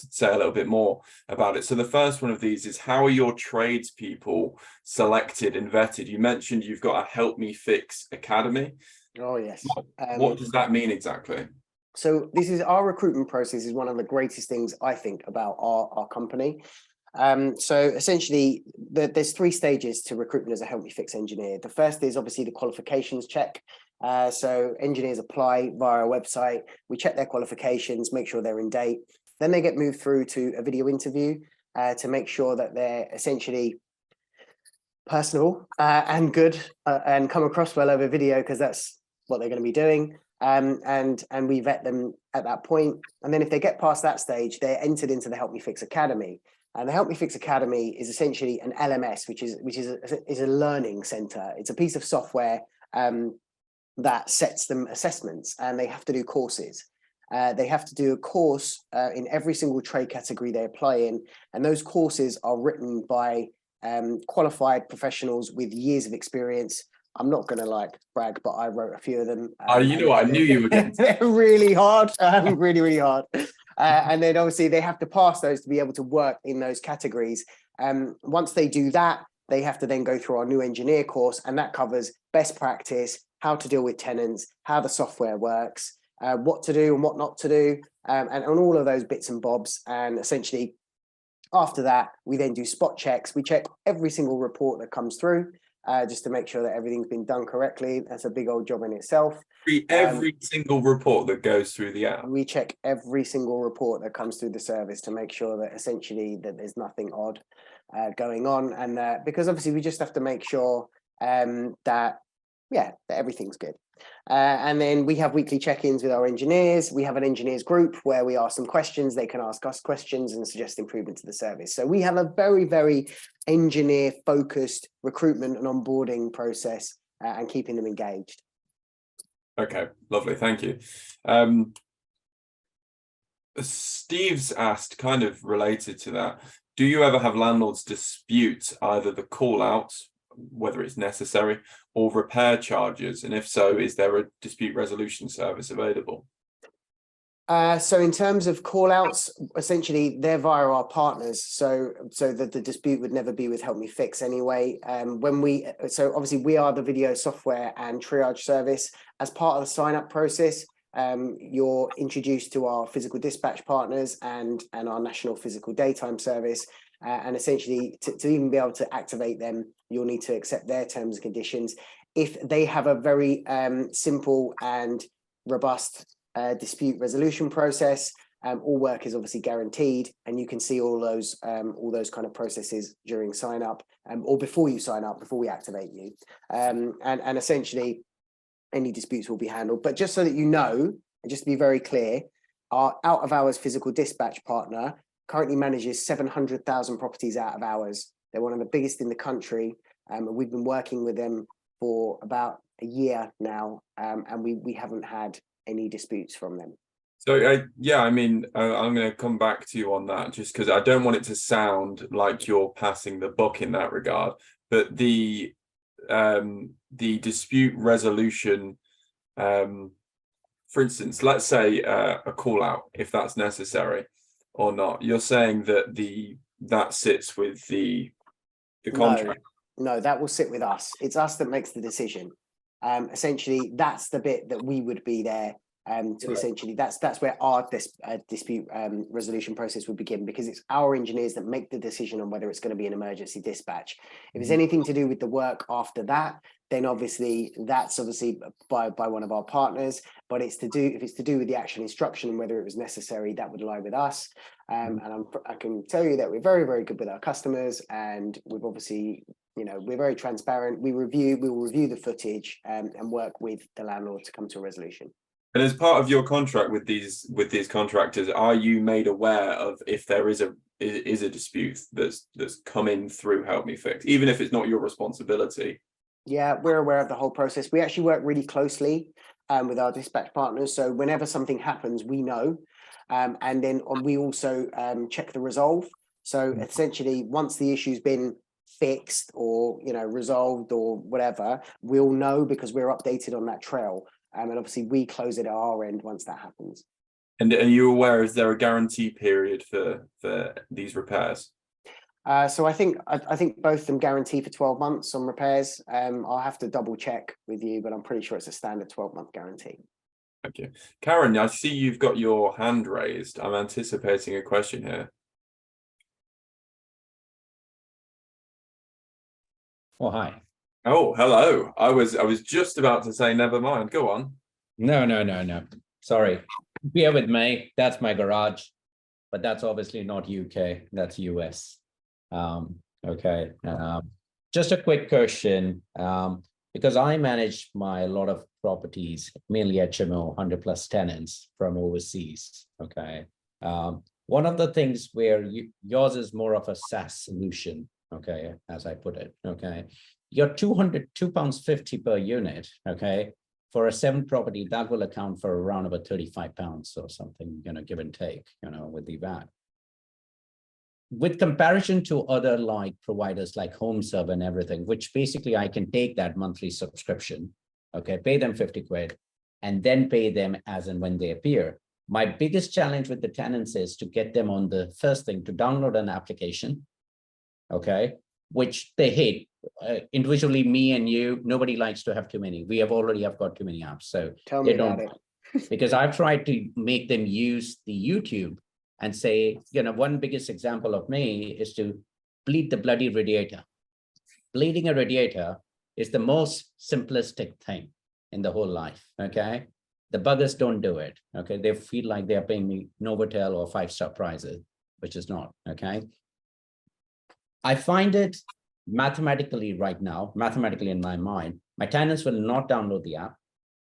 say a little bit more about it. So the first one of these is, how are your tradespeople selected and vetted? You mentioned you've got a Help Me Fix Academy. Oh, yes. What does that mean exactly? So this is our recruitment process, is one of the greatest things I think about our company. So essentially, there's 3 stages to recruitment as a Help Me Fix engineer. The first is obviously the qualifications check. So engineers apply via our website. We check their qualifications, make sure they're in date. Then they get moved through to a video interview to make sure that they're essentially personable and good and come across well over video, because that's what they're going to be doing. And we vet them at that point. And then if they get past that stage, they're entered into the Help Me Fix Academy. And the Help Me Fix Academy is essentially an LMS, which is a learning center. It's a piece of software that sets them assessments, and they have to do courses. They have to do a course in every single trade category they apply in, and those courses are written by qualified professionals with years of experience. I'm not going to brag, but I wrote a few of them. You know what? I knew you were going to. They're really hard, really, really hard. And then obviously they have to pass those to be able to work in those categories. Once they do that, they have to then go through our new engineer course, and that covers best practice, how to deal with tenants, how the software works, what to do and what not to do, and on all of those bits and bobs. And essentially, after that, we then do spot checks. We check every single report that comes through, just to make sure that everything's been done correctly. That's a big old job in itself. Every single report that goes through the app. We check every single report that comes through the service to make sure that essentially that there's nothing odd going on. And because obviously we just have to make sure that everything's good. And then we have weekly check-ins with our engineers. We have an engineers group where we ask them questions. They can ask us questions and suggest improvement to the service. So we have a very, very engineer-focused recruitment and onboarding process and keeping them engaged. Okay, lovely. Thank you. Steve's asked, kind of related to that, do you ever have landlords dispute either the call-outs, whether it's necessary, or repair charges? And if so, is there a dispute resolution service available? So in terms of call outs, essentially they're via our partners. So that the dispute would never be with Help Me Fix anyway. So obviously we are the video software and triage service. As part of the sign up process, you're introduced to our physical dispatch partners and our national physical daytime service. And essentially to even be able to activate them, you'll need to accept their terms and conditions. If they have a very simple and robust dispute resolution process, all work is obviously guaranteed, and you can see all those kind of processes during sign up or before you sign up, before we activate you. And essentially any disputes will be handled. But just so that you know, and just to be very clear, our out of hours physical dispatch partner currently manages 700,000 properties out of hours. They're one of the biggest in the country. We've been working with them for about a year now, and we haven't had any disputes from them. So yeah, I mean, I'm going to come back to you on that, just because I don't want it to sound like you're passing the buck in that regard. But the dispute resolution, for instance, let's say a call out, if that's necessary or not. You're saying that that sits with the contract. No, that will sit with us. It's us that makes the decision. Essentially, that's the bit that we would be there to essentially, that's where our dispute resolution process would begin, because it's our engineers that make the decision on whether it's going to be an emergency dispatch. If it's anything to do with the work after that, then obviously that's obviously by one of our partners. But if it's to do with the actual instruction and whether it was necessary, that would lie with us. And I can tell you that we're very, very good with our customers, and we've obviously, we're very transparent. We will review the footage and work with the landlord to come to a resolution. And as part of your contract with these contractors, are you made aware of if there is a dispute that's come in through Help Me Fix, even if it's not your responsibility? Yeah, we're aware of the whole process. We actually work really closely with our dispatch partners. So whenever something happens, we know. And then we also check the resolve. So essentially, once the issue's been fixed or resolved or whatever, we'll know because we're updated on that trail. And obviously we close it at our end once that happens. And are you aware, is there a guarantee period for these repairs? So I think both of them guarantee for 12 months on repairs. I'll have to double check with you, but I'm pretty sure it's a standard 12-month guarantee. Thank you. Karen, I see you've got your hand raised. I'm anticipating a question here. Oh, hi. Oh, hello. I was just about to say never mind. Go on. No. Sorry. Bear with me. That's my garage, but that's obviously not UK. That's US. Okay. Just a quick question. Because I manage a lot of properties, mainly HMO, 100+ tenants from overseas. Okay. One of the things where yours is more of a SaaS solution. Okay, as I put it. Okay. Your £2.50 per unit, okay, for a 7 property, that will account for around about £35 or something, give and take, with the VAT. With comparison to other providers like HomeServe and everything, which basically I can take that monthly subscription, okay, pay them 50 quid, and then pay them as and when they appear. My biggest challenge with the tenants is to get them on the first thing, to download an application, okay, which they hate. Individually, me and you, nobody likes to have too many. We already have got too many apps, so Tell me about it. Because I've tried to make them use the YouTube and say, one biggest example of me is to bleed the bloody radiator. Bleeding a radiator is the most simplistic thing in the whole life. Okay, the buggers don't do it. Okay, they feel like they are paying me Novotel or 5-star prizes, which is not. Okay. I find it mathematically right now, in my mind, my tenants will not download the app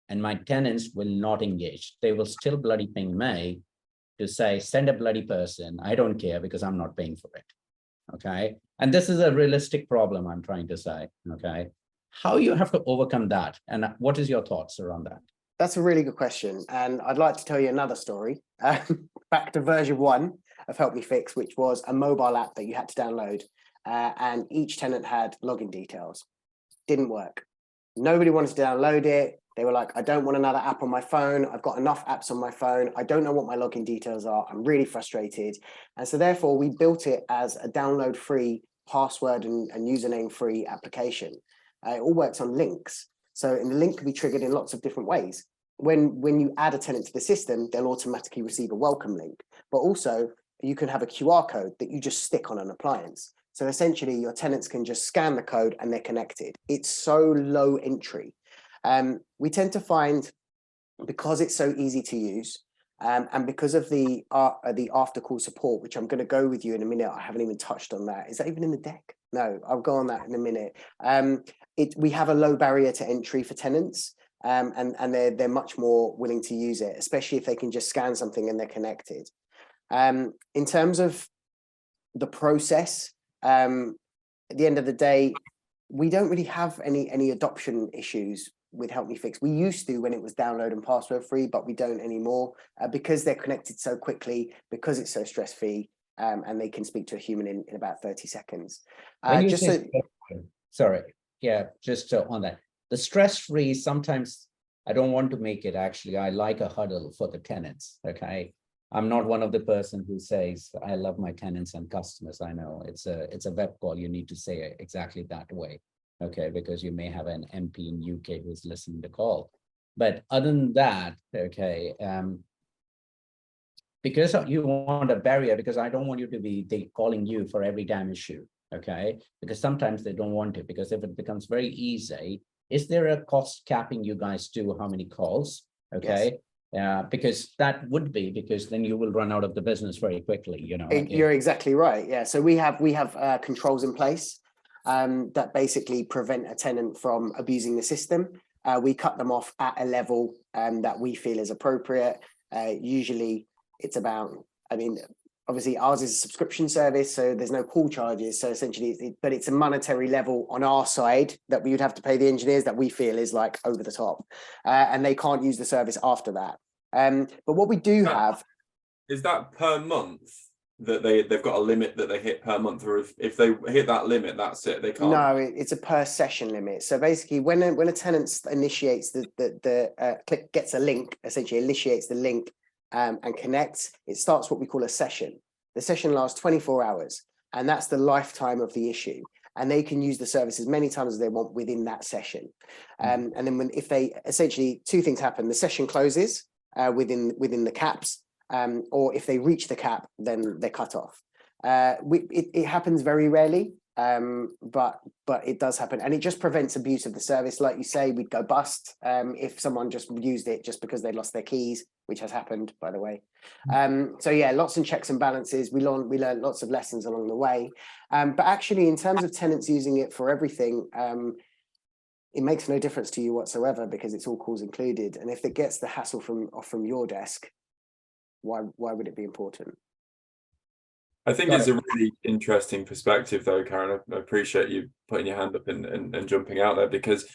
and my tenants will not engage. They will still bloody ping me to say, send a bloody person. I don't care because I'm not paying for it. Okay. And this is a realistic problem I'm trying to say. Okay. How you have to overcome that? And what is your thoughts around that? That's a really good question. And I'd like to tell you another story. Back to version 1 of Help Me Fix, which was a mobile app that you had to download. And each tenant had login details. Didn't work. Nobody wanted to download it. They were like, I don't want another app on my phone. I've got enough apps on my phone. I don't know what my login details are. I'm really frustrated. And so therefore we built it as a download free, password and username free application. It all works on links. So the link can be triggered in lots of different ways. When you add a tenant to the system, they'll automatically receive a welcome link. But also you can have a QR code that you just stick on an appliance. So essentially your tenants can just scan the code and they're connected. It's so low entry. We tend to find, because it's so easy to use, and because of the after call support, which I'm going to go with you in a minute. I haven't even touched on that. Is that even in the deck? No, I'll go on that in a minute. We have a low barrier to entry for tenants, and they're much more willing to use it, especially if they can just scan something and they're connected. In terms of the process, at the end of the day, we don't really have any adoption issues with Help Me Fix. We used to when it was download and password free, but we don't anymore because they're connected so quickly, because it's so stress free, and they can speak to a human in about 30 seconds. Sorry, yeah, just on that. The stress free, sometimes I don't want to make it actually, I like a huddle for the tenants, okay? I'm not one of the person who says, I love my tenants and customers. I know it's a web call. You need to say it exactly that way. Okay, because you may have an MP in UK who's listening to the call. But other than that, okay, because you want a barrier, because I don't want you to be calling you for every damn issue. Okay, because sometimes they don't want it, because if it becomes very easy, is there a cost capping you guys do how many calls? Okay. Yes. Because that would be, because then you will run out of the business very quickly, you know. You're exactly right. Yeah. So we have controls in place that basically prevent a tenant from abusing the system. We cut them off at a level that we feel is appropriate. Usually it's about, I mean, obviously ours is a subscription service, so there's no call charges. So essentially, but it's a monetary level on our side that we would have to pay the engineers that we feel is like over the top, and they can't use the service after that. But what we do have. Is that per month that they've got a limit that they hit per month, or if they hit that limit, that's it, they can't? No, it's a per session limit. So basically, when a tenant initiates gets a link, essentially initiates the link and connects, it starts what we call a session. The session lasts 24 hours, and that's the lifetime of the issue. And they can use the service as many times as they want within that session. And then if they essentially, two things happen: the session closes within the caps. Or if they reach the cap, then they're cut off. It happens very rarely, but it does happen, and it just prevents abuse of the service. Like you say, we'd go bust if someone just used it just because they lost their keys, which has happened, by the way. So yeah, lots of checks and balances. We learned lots of lessons along the way. But actually, in terms of tenants using it for everything, it makes no difference to you whatsoever, because it's all calls included. And if it gets the hassle from your desk, why would it be important? I think it's a really interesting perspective, though, Karen. I appreciate you putting your hand up and jumping out there, because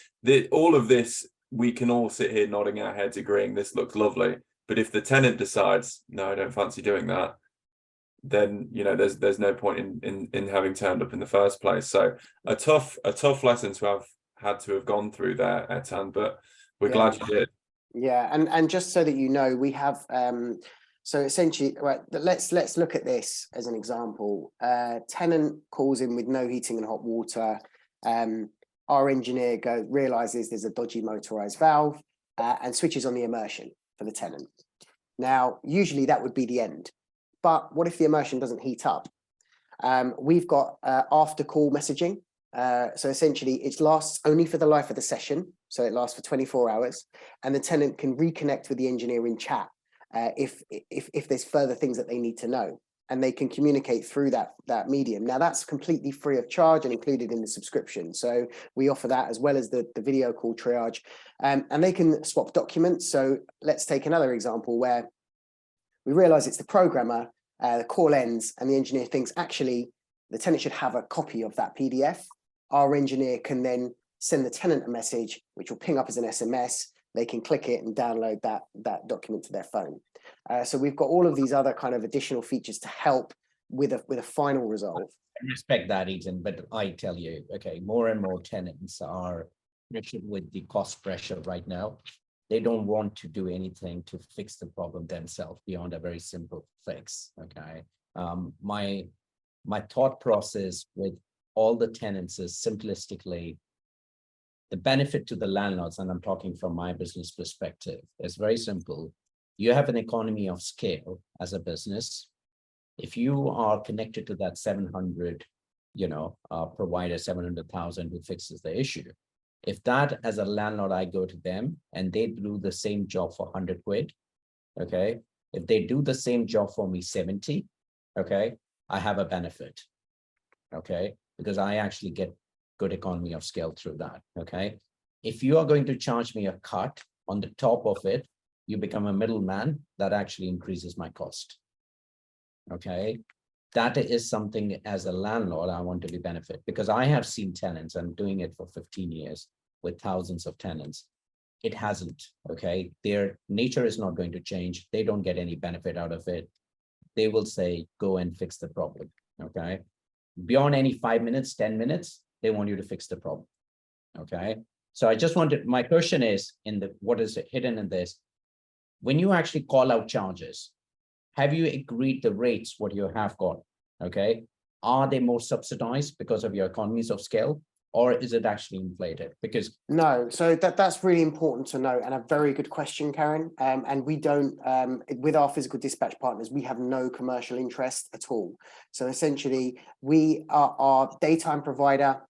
all of this, we can all sit here nodding our heads agreeing this looks lovely, but if the tenant decides, no, I don't fancy doing that, then there's no point in having turned up in the first place. So a tough lesson to have gone through there, Etan, but we're glad you did. Yeah, and just so that you know, we have so essentially, right, let's look at this as an example. Tenant calls in with no heating and hot water. Our engineer realizes there's a dodgy motorized valve and switches on the immersion for the tenant. Now, usually that would be the end. But what if the immersion doesn't heat up? We've got after call messaging. So essentially, it lasts only for the life of the session. So it lasts for 24 hours, and the tenant can reconnect with the engineer in chat if there's further things that they need to know, and they can communicate through that medium. Now, that's completely free of charge and included in the subscription. So we offer that as well as the video call triage, and they can swap documents. So let's take another example where we realize it's the programmer, the call ends, and the engineer thinks actually the tenant should have a copy of that PDF. Our engineer can then send the tenant a message, which will ping up as an SMS. They can click it and download that document to their phone. So we've got all of these other kind of additional features to help with a final resolve. I respect that, Ethan, but I tell you, okay, more and more tenants are pressured with the cost pressure right now. They don't want to do anything to fix the problem themselves beyond a very simple fix. Okay, my thought process with all the tenants is simplistically, the benefit to the landlords, and I'm talking from my business perspective, is very simple. You have an economy of scale as a business. If you are connected to that 700, provider 700,000 who fixes the issue, if that as a landlord, I go to them and they do the same job for 100 quid, okay, if they do the same job for me 70, okay, I have a benefit, okay, because I actually get good economy of scale through that, okay? If you are going to charge me a cut on the top of it, you become a middleman, that actually increases my cost, okay? That is something as a landlord I want to be benefit, because I have seen tenants, I'm doing it for 15 years with thousands of tenants. It hasn't, okay? Their nature is not going to change. They don't get any benefit out of it. They will say, go and fix the problem, okay? Beyond any 5 minutes, 10 minutes, they want you to fix the problem, okay? So I just wanted, my question is, what is hidden in this? When you actually call out charges, have you agreed the rates what you have got? Okay, are they more subsidized because of your economies of scale, or is it actually inflated? Because No, so that's really important to know, and a very good question, Karen. And we don't, with our physical dispatch partners, we have no commercial interest at all. So essentially, we are our daytime provider.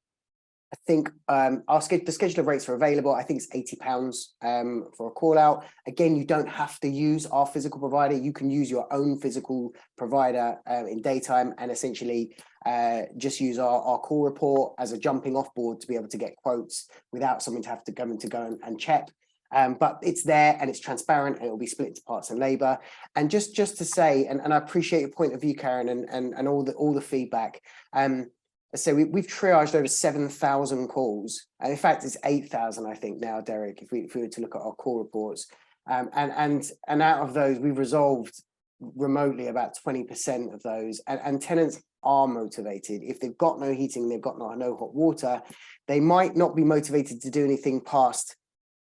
I think the schedule of rates are available. I think it's £80 for a call out. Again, you don't have to use our physical provider. You can use your own physical provider in daytime, and essentially just use our call report as a jumping off board to be able to get quotes without someone to have to go and check. But it's there and it's transparent, and it will be split into parts and labour. And just to say, and I appreciate your point of view, Karen, and all the feedback. So we've triaged over 7,000 calls, and in fact it's 8,000 I think now, Derek, if we were to look at our call reports, and out of those we've resolved remotely about 20% of those, and tenants are motivated. If they've got no heating, they've got no hot water, they might not be motivated to do anything past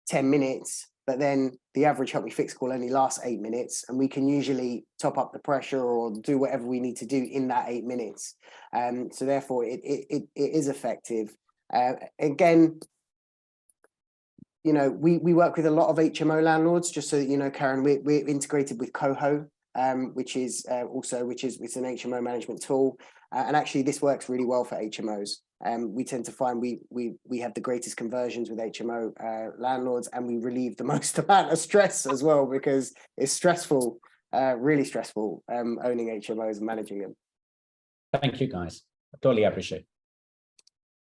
10 minutes, but then the average Help Me Fix call only lasts 8 minutes, and we can usually top up the pressure or do whatever we need to do in that 8 minutes. So therefore it is effective. Again, you know, we work with a lot of HMO landlords, just so that you know, Karen, we're integrated with Coho, which is it's an HMO management tool. And actually this works really well for HMOs. We tend to find we have the greatest conversions with HMO landlords, and we relieve the most amount of stress as well, because it's stressful, really stressful, owning HMOs and managing them. thank you guys, I totally appreciate it.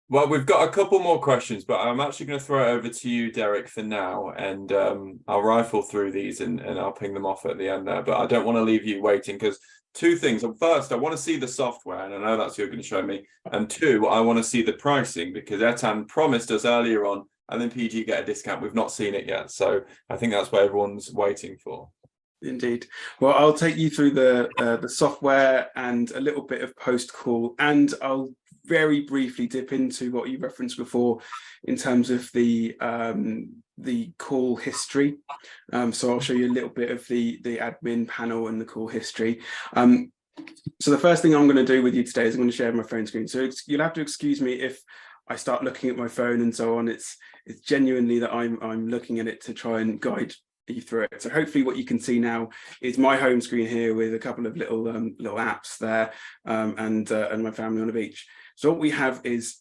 Well, we've got a couple more questions, but I'm actually going to throw it over to you, Derek, for now, and I'll rifle through these and I'll ping them off at the end there. But I don't want to leave you waiting, because two things. First, I want to see the software, and I know that's what you're going to show me. And two, I want to see the pricing, because Etan promised us earlier on, and then PG get a discount. We've not seen it yet, so I think that's what everyone's waiting for. Indeed. Well, I'll take you through the software and a little bit of post call, and I'll very briefly dip into what you referenced before in terms of the call history. So I'll show you a little bit of the admin panel and the call history. So the first thing I'm going to do with you today is I'm going to share my phone screen. So you'll have to excuse me if I start looking at my phone and so on. It's genuinely that I'm looking at it to try and guide you through it. So hopefully what you can see now is my home screen here with a couple of little apps there, and my family on a beach. So what we have is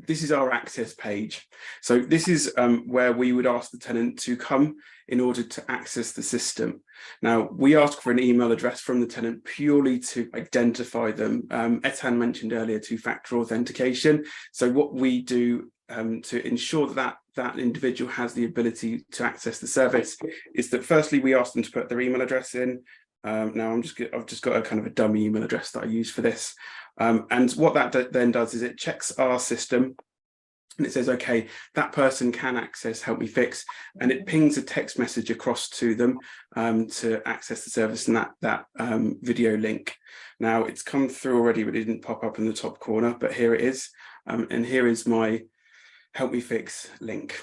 this is our access page. So this is where we would ask the tenant to come in order to access the system. Now, we ask for an email address from the tenant purely to identify them. Etan mentioned earlier two-factor authentication. So what we do to ensure that individual has the ability to access the service is that firstly, we ask them to put their email address in. Now I've just got a kind of a dummy email address that I use for this. And what that then does is it checks our system and it says, okay, that person can access Help Me Fix, and it pings a text message across to them to access the service and that video link. Now it's come through already, but it didn't pop up in the top corner, but here it is. And here is my Help Me Fix link.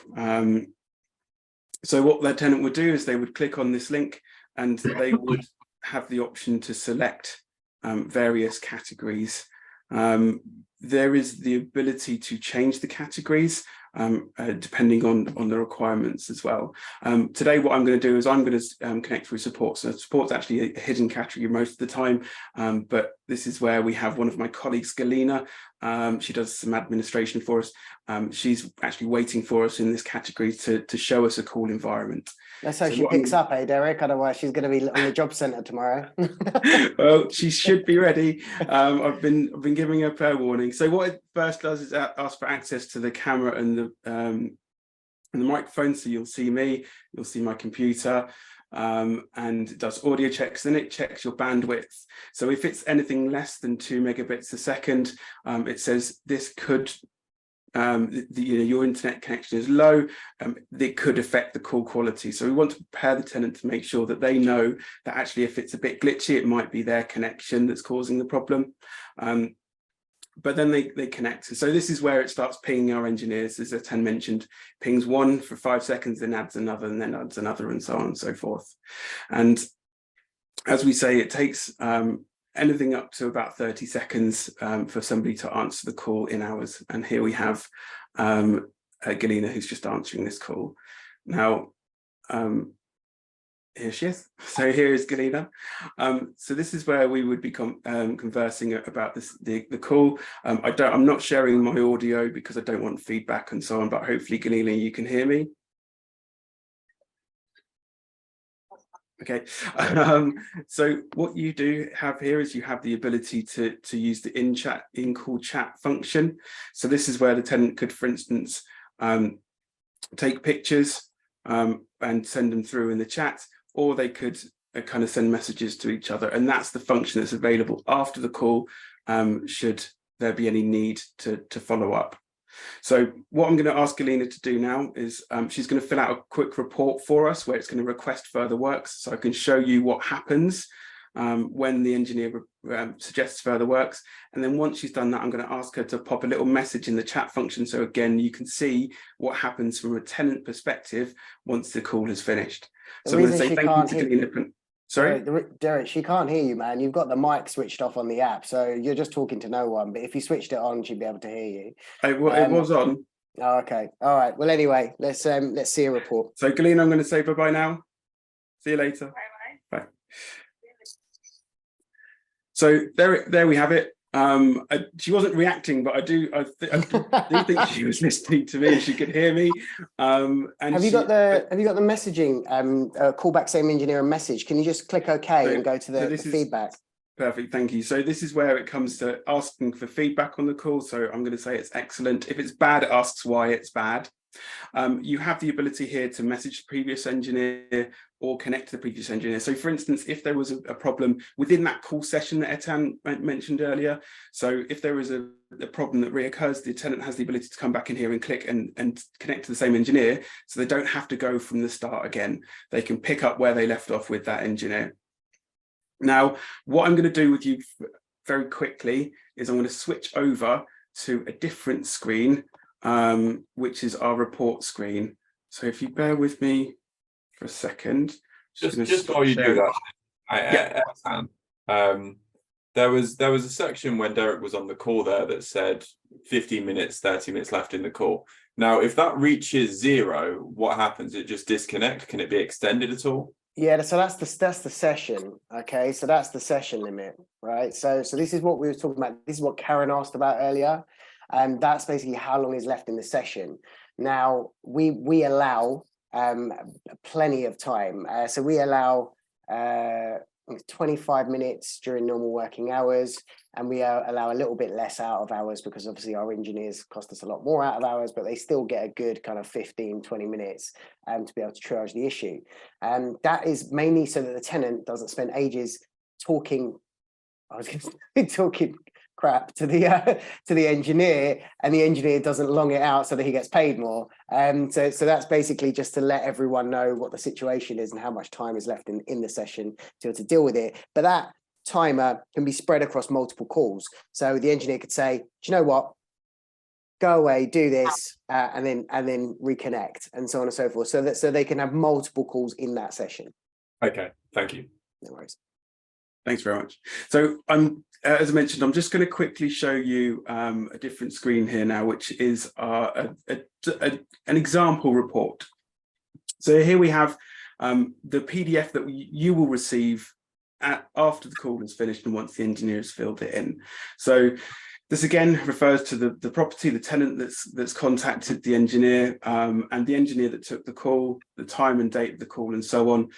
So what that tenant would do is they would click on this link and they would have the option to select various categories. There is the ability to change the categories depending on the requirements as well. Today what I'm going to do is I'm going to connect through support. So support's actually a hidden category most of the time, but this is where we have one of my colleagues, Galina. She does some administration for us. She's actually waiting for us in this category to show us a cool environment. Let's hope she picks up, Derek? Otherwise she's going to be on the job centre tomorrow. Well, she should be ready. I've been giving her fair warning. So what it first does is ask for access to the camera and the microphone. So you'll see me, you'll see my computer, and it does audio checks. Then it checks your bandwidth. So if it's anything less than 2 megabits a second, it says this could your internet connection is low, it could affect the call quality. So we want to prepare the tenant to make sure that they know that actually if it's a bit glitchy, it might be their connection that's causing the problem. but then they connect. So this is where it starts pinging our engineers, as Etienne mentioned, pings one for 5 seconds, then adds another, and then adds another, and so on and so forth. And as we say, it takes anything up to about 30 seconds for somebody to answer the call in hours. And here we have Galina, who's just answering this call. Now, here she is. So here is Galina. So this is where we would be conversing about the call. I'm not sharing my audio because I don't want feedback and so on, but hopefully, Galina, you can hear me. Okay, so what you do have here is you have the ability to use the in-call chat function. So this is where the tenant could, for instance, take pictures and send them through in the chat, or they could kind of send messages to each other. And that's the function that's available after the call, should there be any need to follow up. So what I'm going to ask Galina to do now is she's going to fill out a quick report for us where it's going to request further works. So I can show you what happens when the engineer suggests further works. And then once she's done that, I'm going to ask her to pop a little message in the chat function. So again, you can see what happens from a tenant perspective once the call is finished. So I'm going to say thank you to Galina. Sorry? Derek, she can't hear you, man. You've got the mic switched off on the app, so you're just talking to no one. But if you switched it on, she'd be able to hear you. It was on. Oh, okay. All right. Well, anyway, let's see a report. So Galina, I'm going to say bye-bye now. See you later. Bye. So there we have it. She wasn't reacting, but I do think she was listening to me and she could hear me. And have you got the messaging callback same engineer and message? Can you just click OK and go to the feedback? Perfect, thank you. So this is where it comes to asking for feedback on the call. So I'm going to say it's excellent. If it's bad, it asks why it's bad. You have the ability here to message the previous engineer or connect to the previous engineer. So for instance, if there was a problem within that call session that Etienne mentioned earlier, so if there is a problem that reoccurs, the tenant has the ability to come back in here and click and connect to the same engineer, so they don't have to go from the start again. They can pick up where they left off with that engineer. Now, what I'm going to do with you very quickly is I'm going to switch over to a different screen, which is our report screen. So if you bear with me for a second. Just while you do that, there was a section when Derek was on the call there that said 15 minutes, 30 minutes left in the call. Now, if that reaches 0, what happens? It just disconnect? Can it be extended at all? Yeah, so that's the session. Okay, so that's the session limit, right? So this is what we were talking about. This is what Karen asked about earlier. And that's basically how long is left in the session. Now, we allow plenty of time. So we allow 25 minutes during normal working hours, and we allow a little bit less out of hours because obviously our engineers cost us a lot more out of hours, but they still get a good kind of 15, 20 minutes to be able to triage the issue. And that is mainly so that the tenant doesn't spend ages talking, I was going to say talking crap to the engineer, and the engineer doesn't long it out so that he gets paid more. So that's basically just to let everyone know what the situation is and how much time is left in the session to deal with it. But that timer can be spread across multiple calls. So the engineer could say, do you know what? Go away, do this, and then reconnect, and so on and so forth. So they can have multiple calls in that session. Okay, thank you. No worries. Thanks very much. So as I mentioned, I'm just going to quickly show you a different screen here now, which is an example report. So here we have the PDF that you will receive after the call is finished and once the engineer has filled it in. So this again refers to the property, the tenant that's contacted the engineer, and the engineer that took the call, the time and date of the call, and so on.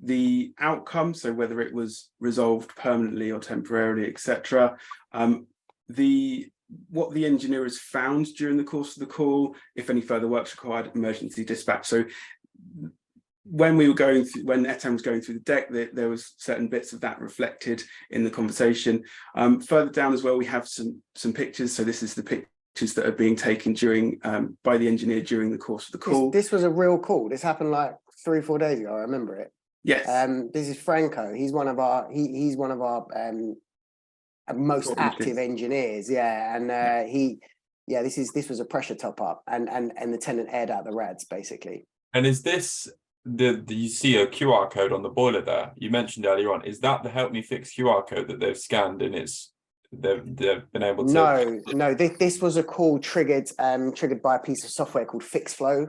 The outcome, so whether it was resolved permanently or temporarily, etc. What the engineer has found during the course of the call, if any further work's required, emergency dispatch. So when Etienne was going through the deck, there was certain bits of that reflected in the conversation. Further down as well, we have some pictures. So this is the pictures that are being taken during by the engineer during the course of the call. This was a real call. This happened like 3 or 4 days ago. I remember it. Yes. This is Franco. He's one of our most Probably active is. engineers. Yeah, and this was a pressure top up, and the tenant aired out the rads basically. And is this you see a QR code on the boiler there? You mentioned earlier on. Is that the Help Me Fix QR code that they've scanned and they've been able to? No, this was a call triggered by a piece of software called FixFlow.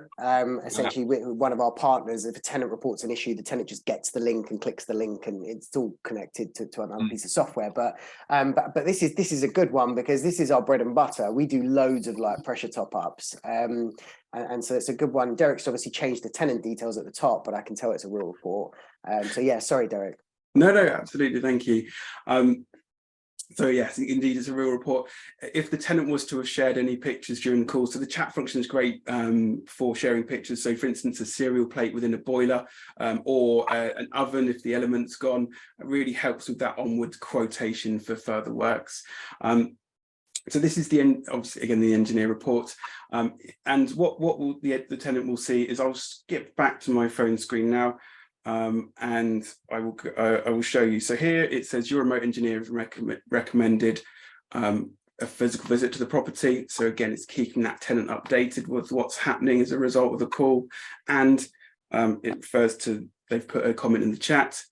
Essentially, one of our partners, if a tenant reports an issue, the tenant just gets the link and clicks the link, and it's all connected to another piece of software. But this is a good one because this is our bread and butter. We do loads of like pressure top ups, and so it's a good one. Derek's obviously changed the tenant details at the top, but I can tell it's a real report. So yeah, sorry, Derek. No, absolutely, thank you. So yes, indeed, it's a real report. If the tenant was to have shared any pictures during the call, so the chat function is great for sharing pictures. So for instance, a cereal plate within a boiler or an oven, if the element's gone, it really helps with that onward quotation for further works. So this is obviously again the engineer report, and what will the tenant will see is, I'll skip back to my phone screen now. And I will show you. So here it says your remote engineer has recommended a physical visit to the property. So again, it's keeping that tenant updated with what's happening as a result of the call. And it refers to, they've put a comment in the chat.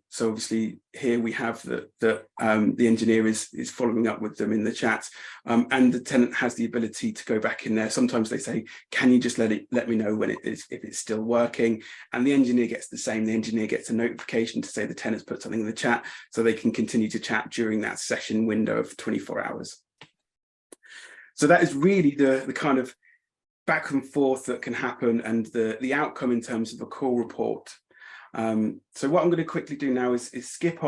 So obviously here we have that the engineer is following up with them in the chat, and the tenant has the ability to go back in there. Sometimes they say, can you just let me know when if it's still working? And the engineer gets the same. The engineer gets a notification to say the tenant's put something in the chat, so they can continue to chat during that session window of 24 hours. So that is really the kind of back and forth that can happen, and the outcome in terms of a call report. So what I'm going to quickly do now is skip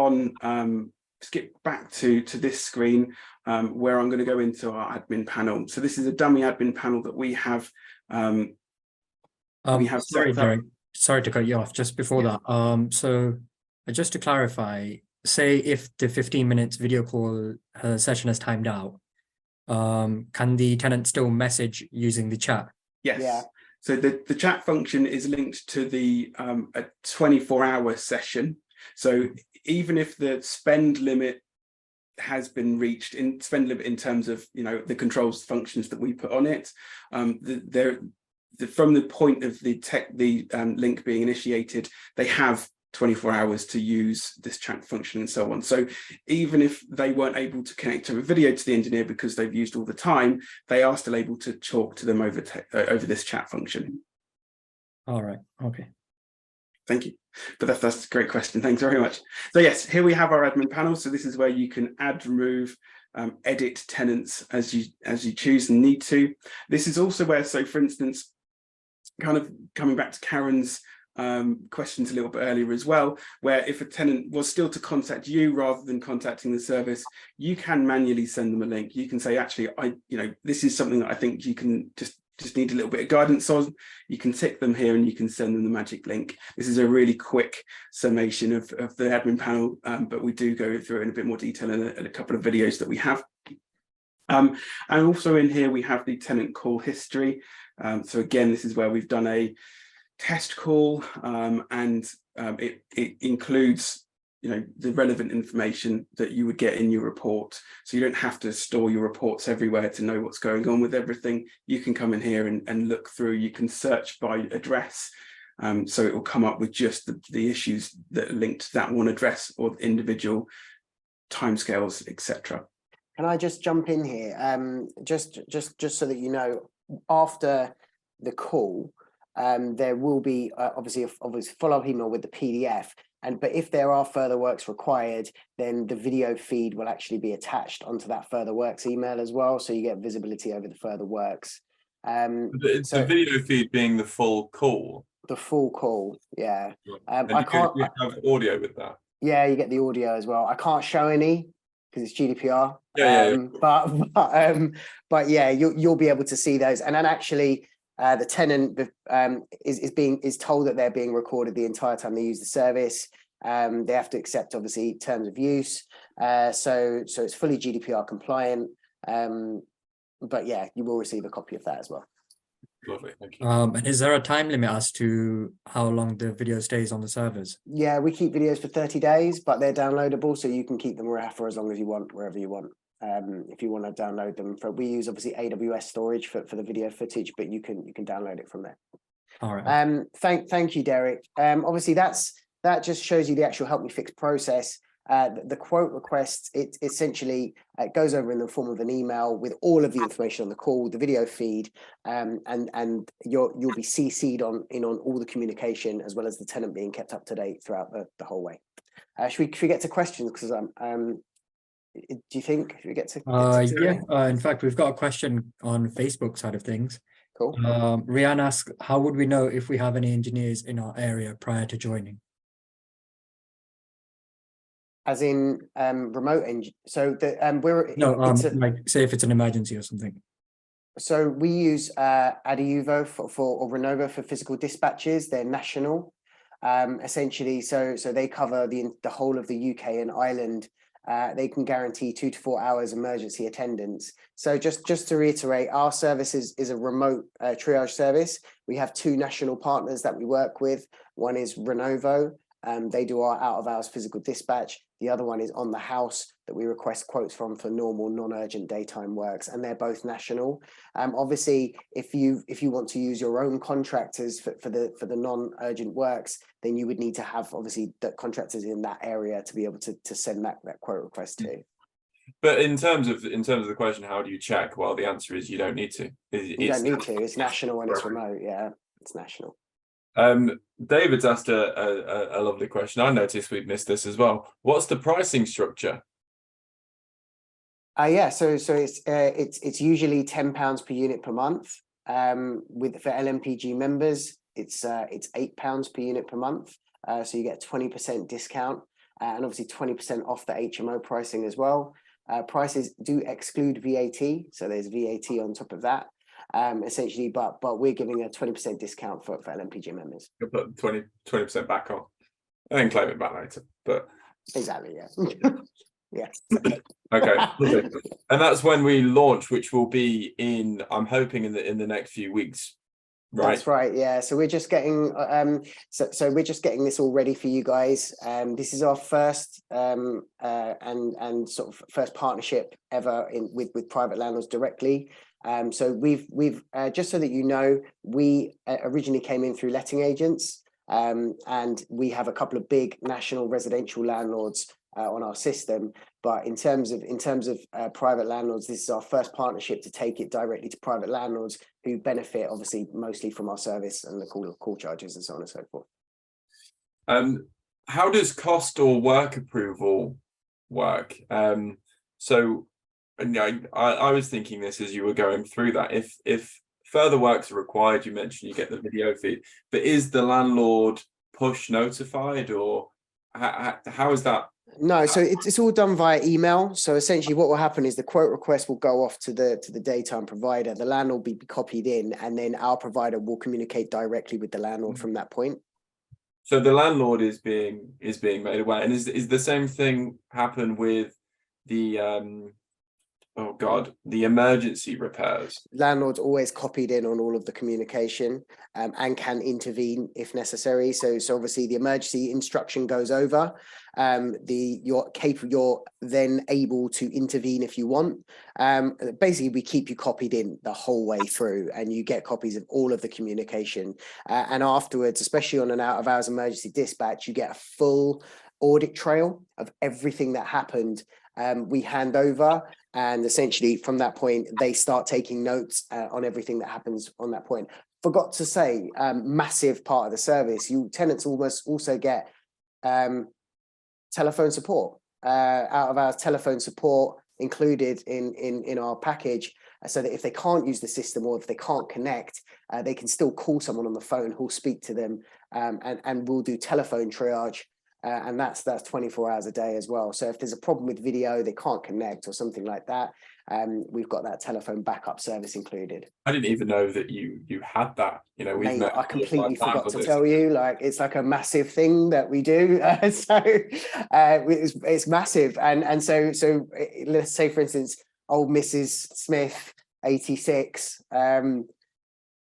back to this screen where I'm going to go into our admin panel. So this is a dummy admin panel that we have. Sorry, Derek. Sorry to cut you off just before that. So just to clarify, say if the 15 minutes video call session has timed out, can the tenant still message using the chat? Yes. Yeah. So the chat function is linked to the a 24-hour session. So even if the spend limit has been reached, in terms of the controls functions that we put on it, from the point of the link being initiated, they have 24 hours to use this chat function and so on. So even if they weren't able to connect to a video to the engineer because they've used all the time, they are still able to talk to them over this chat function. All right. Okay. Thank you. But that's a great question. Thanks very much. So yes, here we have our admin panel. So this is where you can add, remove, edit tenants as you choose and need to. This is also where, so for instance, kind of coming back to Karen's questions a little bit earlier as well, where if a tenant was still to contact you rather than contacting the service, you can manually send them a link. You can say, actually, this is something that I think you can just need a little bit of guidance on. You can tick them here and you can send them the magic link. This is a really quick summation of the admin panel, but we do go through it in a bit more detail in a couple of videos that we have. And also in here, we have the tenant call history. So again, this is where we've done a test call, and it includes the relevant information that you would get in your report. So you don't have to store your reports everywhere to know what's going on with everything. You can come in here and look through. You can search by address, so it will come up with just the issues that are linked to that one address or individual timescales, etc. Can I just jump in here? Just so that you know, after the call, there will be obviously a follow-up email with the PDF. But if there are further works required, then the video feed will actually be attached onto that further works email as well, so you get visibility over the further works. The video feed being the full call. The full call, yeah. And I can't. you have audio with that. Yeah, you get the audio as well. I can't show any because it's GDPR. Yeah. But yeah, you'll be able to see those. And then actually, the tenant is told that they're being recorded the entire time they use the service. They have to accept, obviously, terms of use. So it's fully GDPR compliant. But yeah, you will receive a copy of that as well. Lovely, thank you. And is there a time limit as to how long the video stays on the servers? Yeah, we keep videos for 30 days, but they're downloadable, so you can keep them for as long as you want, wherever you want. If you want to download them, we use obviously AWS storage for the video footage, but you can download it from there. All right. Thank you, Derek. Obviously that just shows you the actual Help Me Fix process. The quote request, it essentially goes over in the form of an email with all of the information on the call, the video feed, and you'll be CC'd on all the communication, as well as the tenant being kept up to date throughout the whole way. Should we get to questions? Because do you think should we get to? Yeah. In fact, we've got a question on Facebook side of things. Cool. Rian asks, how would we know if we have any engineers in our area prior to joining? As in remote engine. So like say if it's an emergency or something. So we use Adiuvo or Renovo for physical dispatches. They're national, essentially. So they cover the whole of the UK and Ireland. They can guarantee 2 to 4 hours emergency attendance. So just to reiterate, our service is a remote triage service. We have 2 national partners that we work with. One is Renovo. They do our out of hours physical dispatch. The other one is On the House that we request quotes from for normal non-urgent daytime works, and they're both national. Obviously, if you want to use your own contractors for the non-urgent works, then you would need to have obviously the contractors in that area to be able to send that quote request to. But in terms of the question, how do you check? Well, the answer is you don't need to. You don't need to. It's national and it's remote. Yeah, it's national. David's asked a lovely question. I noticed we'd missed this as well. What's the pricing structure? Yeah, so it's usually £10 per unit per month. For LMPG members, it's £8 per unit per month. So you get 20% discount and obviously 20% off the HMO pricing as well. Prices do exclude VAT, so there's VAT on top of that. Essentially, but we're giving a 20% discount for LMPG members. You'll put 20% back on and then claim it back later. But exactly, yeah. Yeah. Okay. And that's when we launch, which will be I'm hoping in the next few weeks. Right. That's right. Yeah. So we're just getting so we're just getting this all ready for you guys. This is our first and sort of first partnership ever with private landlords directly. So we've just so that you know, we originally came in through letting agents, and we have a couple of big national residential landlords on our system. But in terms of private landlords, this is our first partnership to take it directly to private landlords who benefit obviously mostly from our service and the call charges and so on and so forth. How does cost or work approval work? So I was thinking this as you were going through that. If further works are required, you mentioned you get the video feed, but is the landlord push notified, or how is that? No, so it's all done via email. So essentially what will happen is the quote request will go off to the daytime provider. The landlord will be copied in, and then our provider will communicate directly with the landlord from that point. So the landlord is being made aware. And is the same thing happen with the the emergency repairs? Landlord's always copied in on all of the communication, and can intervene if necessary. So obviously the emergency instruction goes over. You're then able to intervene if you want. Basically, we keep you copied in the whole way through, and you get copies of all of the communication. And afterwards, especially on an out of hours emergency dispatch, you get a full audit trail of everything that happened. We hand over, and essentially from that point, they start taking notes on everything that happens on that point. Forgot to say, massive part of the service, tenants almost also get telephone support, out of our telephone support included in our package, so that if they can't use the system or if they can't connect, they can still call someone on the phone who'll speak to them, and we'll do telephone triage. And that's 24 hours a day as well. So if there's a problem with video, they can't connect or something like that, we've got that telephone backup service included. I didn't even know that you had that. Mate, I completely forgot to tell you. Like, it's like a massive thing that we do. It's massive, and so let's say, for instance, old Mrs. Smith, 86.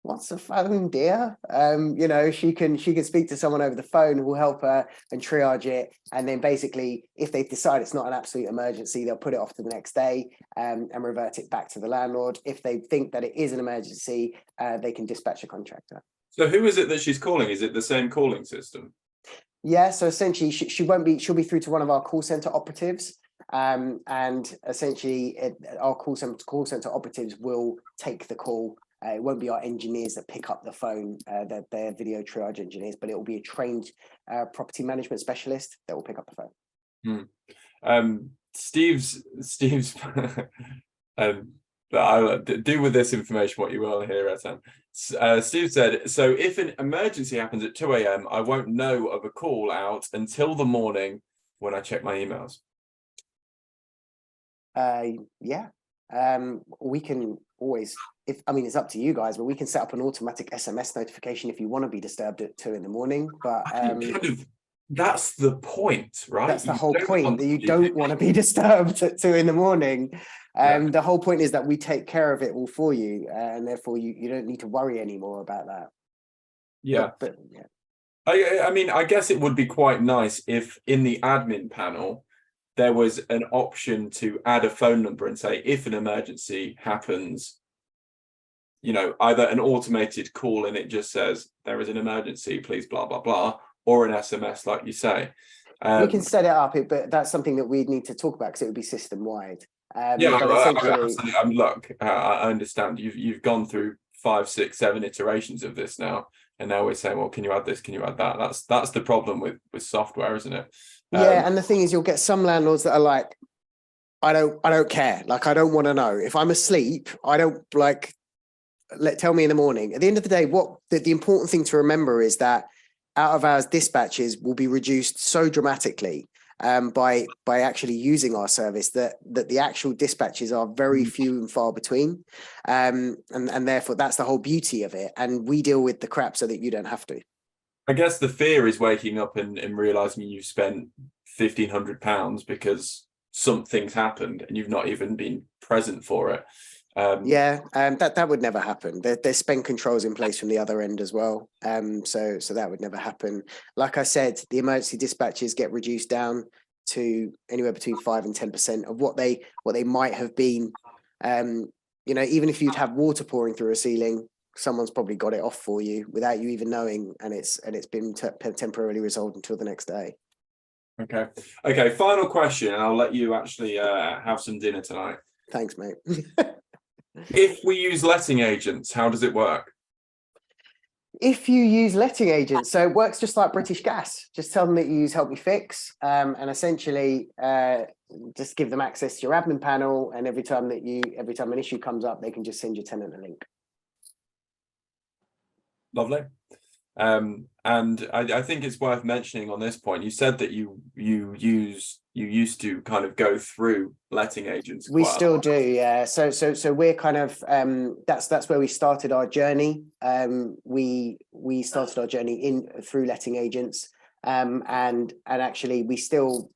what's the phone, dear? You know, she can speak to someone over the phone who will help her and triage it. And then basically, if they decide it's not an absolute emergency, they'll put it off to the next day and revert it back to the landlord. If they think that it is an emergency, they can dispatch a contractor. So who is it that she's calling? Is it the same calling system? Yeah, so essentially she'll be through to one of our call center operatives. And essentially our call center operatives will take the call. It won't be our engineers that pick up the phone, they're video triage engineers, but it will be a trained property management specialist that will pick up the phone. Steve's I'll do with this information what you will here, Etan. Steve said, so if an emergency happens at 2 a.m, I won't know of a call out until the morning when I check my emails. Yeah, we can always, it's up to you guys, but we can set up an automatic SMS notification if you want to be disturbed at 2 in the morning. But that's the point, right? That's the whole point, that you don't want to be disturbed at 2 in the morning. The whole point is that we take care of it all for you, and therefore you don't need to worry anymore about that. Yeah. But yeah. I mean, I guess it would be quite nice if in the admin panel there was an option to add a phone number and say, if an emergency happens, you know, either an automated call and it just says there is an emergency, please, blah, blah, blah, or an SMS, like you say. We can set it up, but that's something that we'd need to talk about because it would be system wide. Yeah, look, I understand you've gone through 5, 6, 7 iterations of this now, and now we're saying, well, can you add this? Can you add that? That's the problem with software, isn't it? Yeah, and the thing is, you'll get some landlords that are like, I don't care. Like, I don't want to know. If I'm asleep, I don't tell me in the morning. At the end of the day, the important thing to remember is that out of hours dispatches will be reduced so dramatically by actually using our service that the actual dispatches are very few and far between. And therefore that's the whole beauty of it. And we deal with the crap so that you don't have to. I guess the fear is waking up and realizing you've spent £1,500 because something's happened and you've not even been present for it. That would never happen. There's spend controls in place from the other end as well. So that would never happen. Like I said, the emergency dispatches get reduced down to anywhere between 5 and 10% of what they might have been. You know, even if you'd have water pouring through a ceiling, someone's probably got it off for you without you even knowing, and it's been temporarily resolved until the next day. Okay. Final question, and I'll let you actually have some dinner tonight. Thanks, mate. If we use letting agents, how does it work? If you use letting agents, so it works just like British Gas. Just tell them that you use Help Me Fix, and essentially just give them access to your admin panel. And every time an issue comes up, they can just send your tenant a link. Lovely. And I think it's worth mentioning on this point. You said that you used to kind of go through letting agents. We still do, yeah. So we're kind of that's where we started our journey. We started our journey through letting agents, and actually we still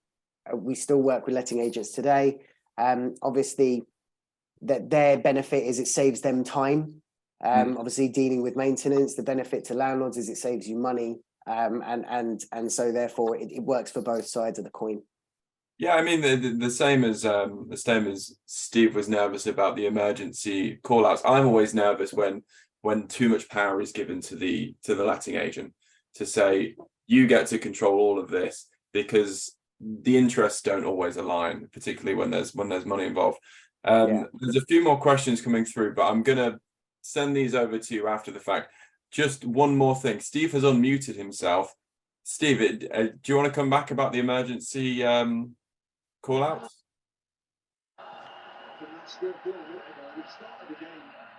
work with letting agents today. Obviously, that their benefit is it saves them time. Obviously, dealing with maintenance, the benefit to landlords is it saves you money, and so therefore it works for both sides of the coin. Yeah, I mean the same as Steve was nervous about the emergency call outs. I'm always nervous when too much power is given to the letting agent to say you get to control all of this, because the interests don't always align, particularly when there's money involved. There's a few more questions coming through, but I'm gonna send these over to you after the fact. Just one more thing. Steve has unmuted himself. Steve, do you want to come back about the emergency call outs?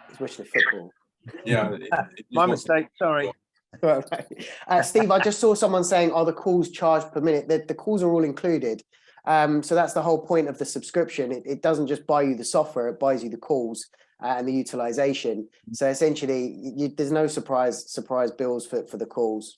He's wishing football. Yeah. My mistake, sorry. Steve, I just saw someone saying, are the calls charged per minute? The calls are all included. So that's the whole point of the subscription. It doesn't just buy you the software, it buys you the calls and the utilization. So essentially, there's no surprise bills for the calls.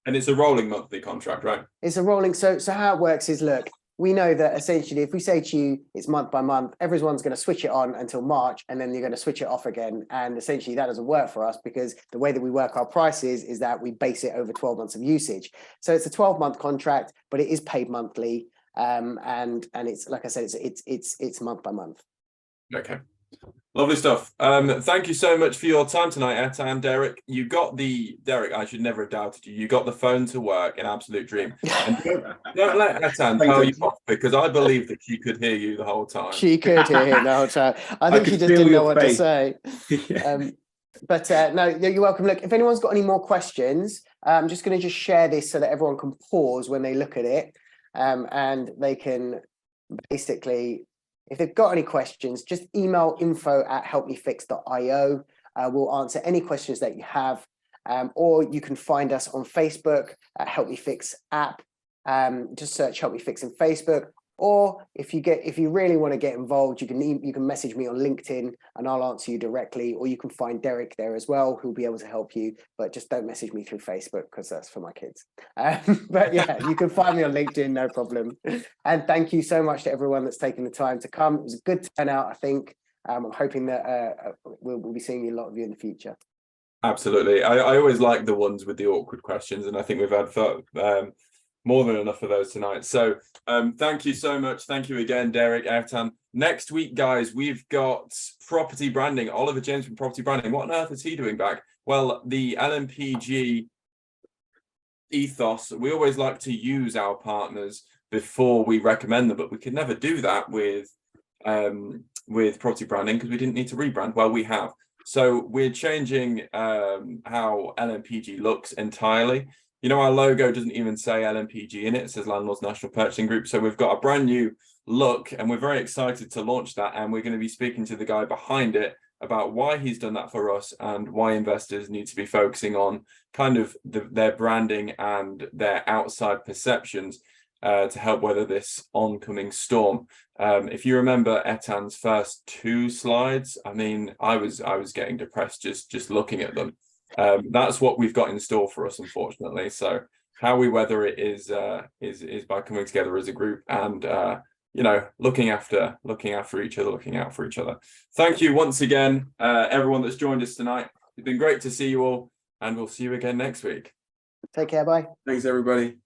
And it's a rolling monthly contract, right? It's a rolling. So how it works is, look, we know that essentially if we say to you it's month by month, everyone's going to switch it on until March and then you're going to switch it off again. And essentially that doesn't work for us because the way that we work our prices is that we base it over 12 months of usage. So it's a 12-month contract, but it is paid monthly. And it's, like I said, it's month by month. Okay. Lovely stuff. Thank you so much for your time tonight, Etan. Derek, Derek, I should never have doubted you. You got the phone to work, an absolute dream. And don't let Etan tell you off, because I believe that she could hear you the whole time. She could hear him the whole time. I think she just didn't know what to say. But no, you're welcome. Look, if anyone's got any more questions, I'm just going to just share this so that everyone can pause when they look at it, and they can basically, if they've got any questions, just email info@helpmefix.io. We'll answer any questions that you have, or you can find us on Facebook at Help Me Fix app. Just search Help Me Fix in Facebook. Or if you really want to get involved, you can message me on LinkedIn and I'll answer you directly. Or you can find Derek there as well, who'll be able to help you. But just don't message me through Facebook because that's for my kids. But yeah, you can find me on LinkedIn, no problem. And thank you so much to everyone that's taken the time to come. It was a good turnout, I think. I'm hoping that we'll be seeing a lot of you in the future. Absolutely. I always like the ones with the awkward questions, and I think we've had more than enough of those tonight. So thank you so much. Thank you again, Derek, Etan. Next week, guys, we've got property branding. Oliver James from Property Branding. What on earth is he doing back? Well, the LMPG ethos, we always like to use our partners before we recommend them, but we could never do that with property branding because we didn't need to rebrand. Well, we have. So we're changing how LMPG looks entirely. You know, our logo doesn't even say LMPG in it. It says Landlords National Purchasing Group. So we've got a brand new look and we're very excited to launch that. And we're going to be speaking to the guy behind it about why he's done that for us and why investors need to be focusing on kind of their branding and their outside perceptions to help weather this oncoming storm. If you remember Etan's first 2 slides, I mean, I was getting depressed just looking at them. That's what we've got in store for us, unfortunately. So how we weather it is by coming together as a group and you know, looking after each other, looking out for each other. Thank you once again, everyone that's joined us tonight. It's been great to see you all, and we'll see you again next week. Take care, bye. Thanks, everybody.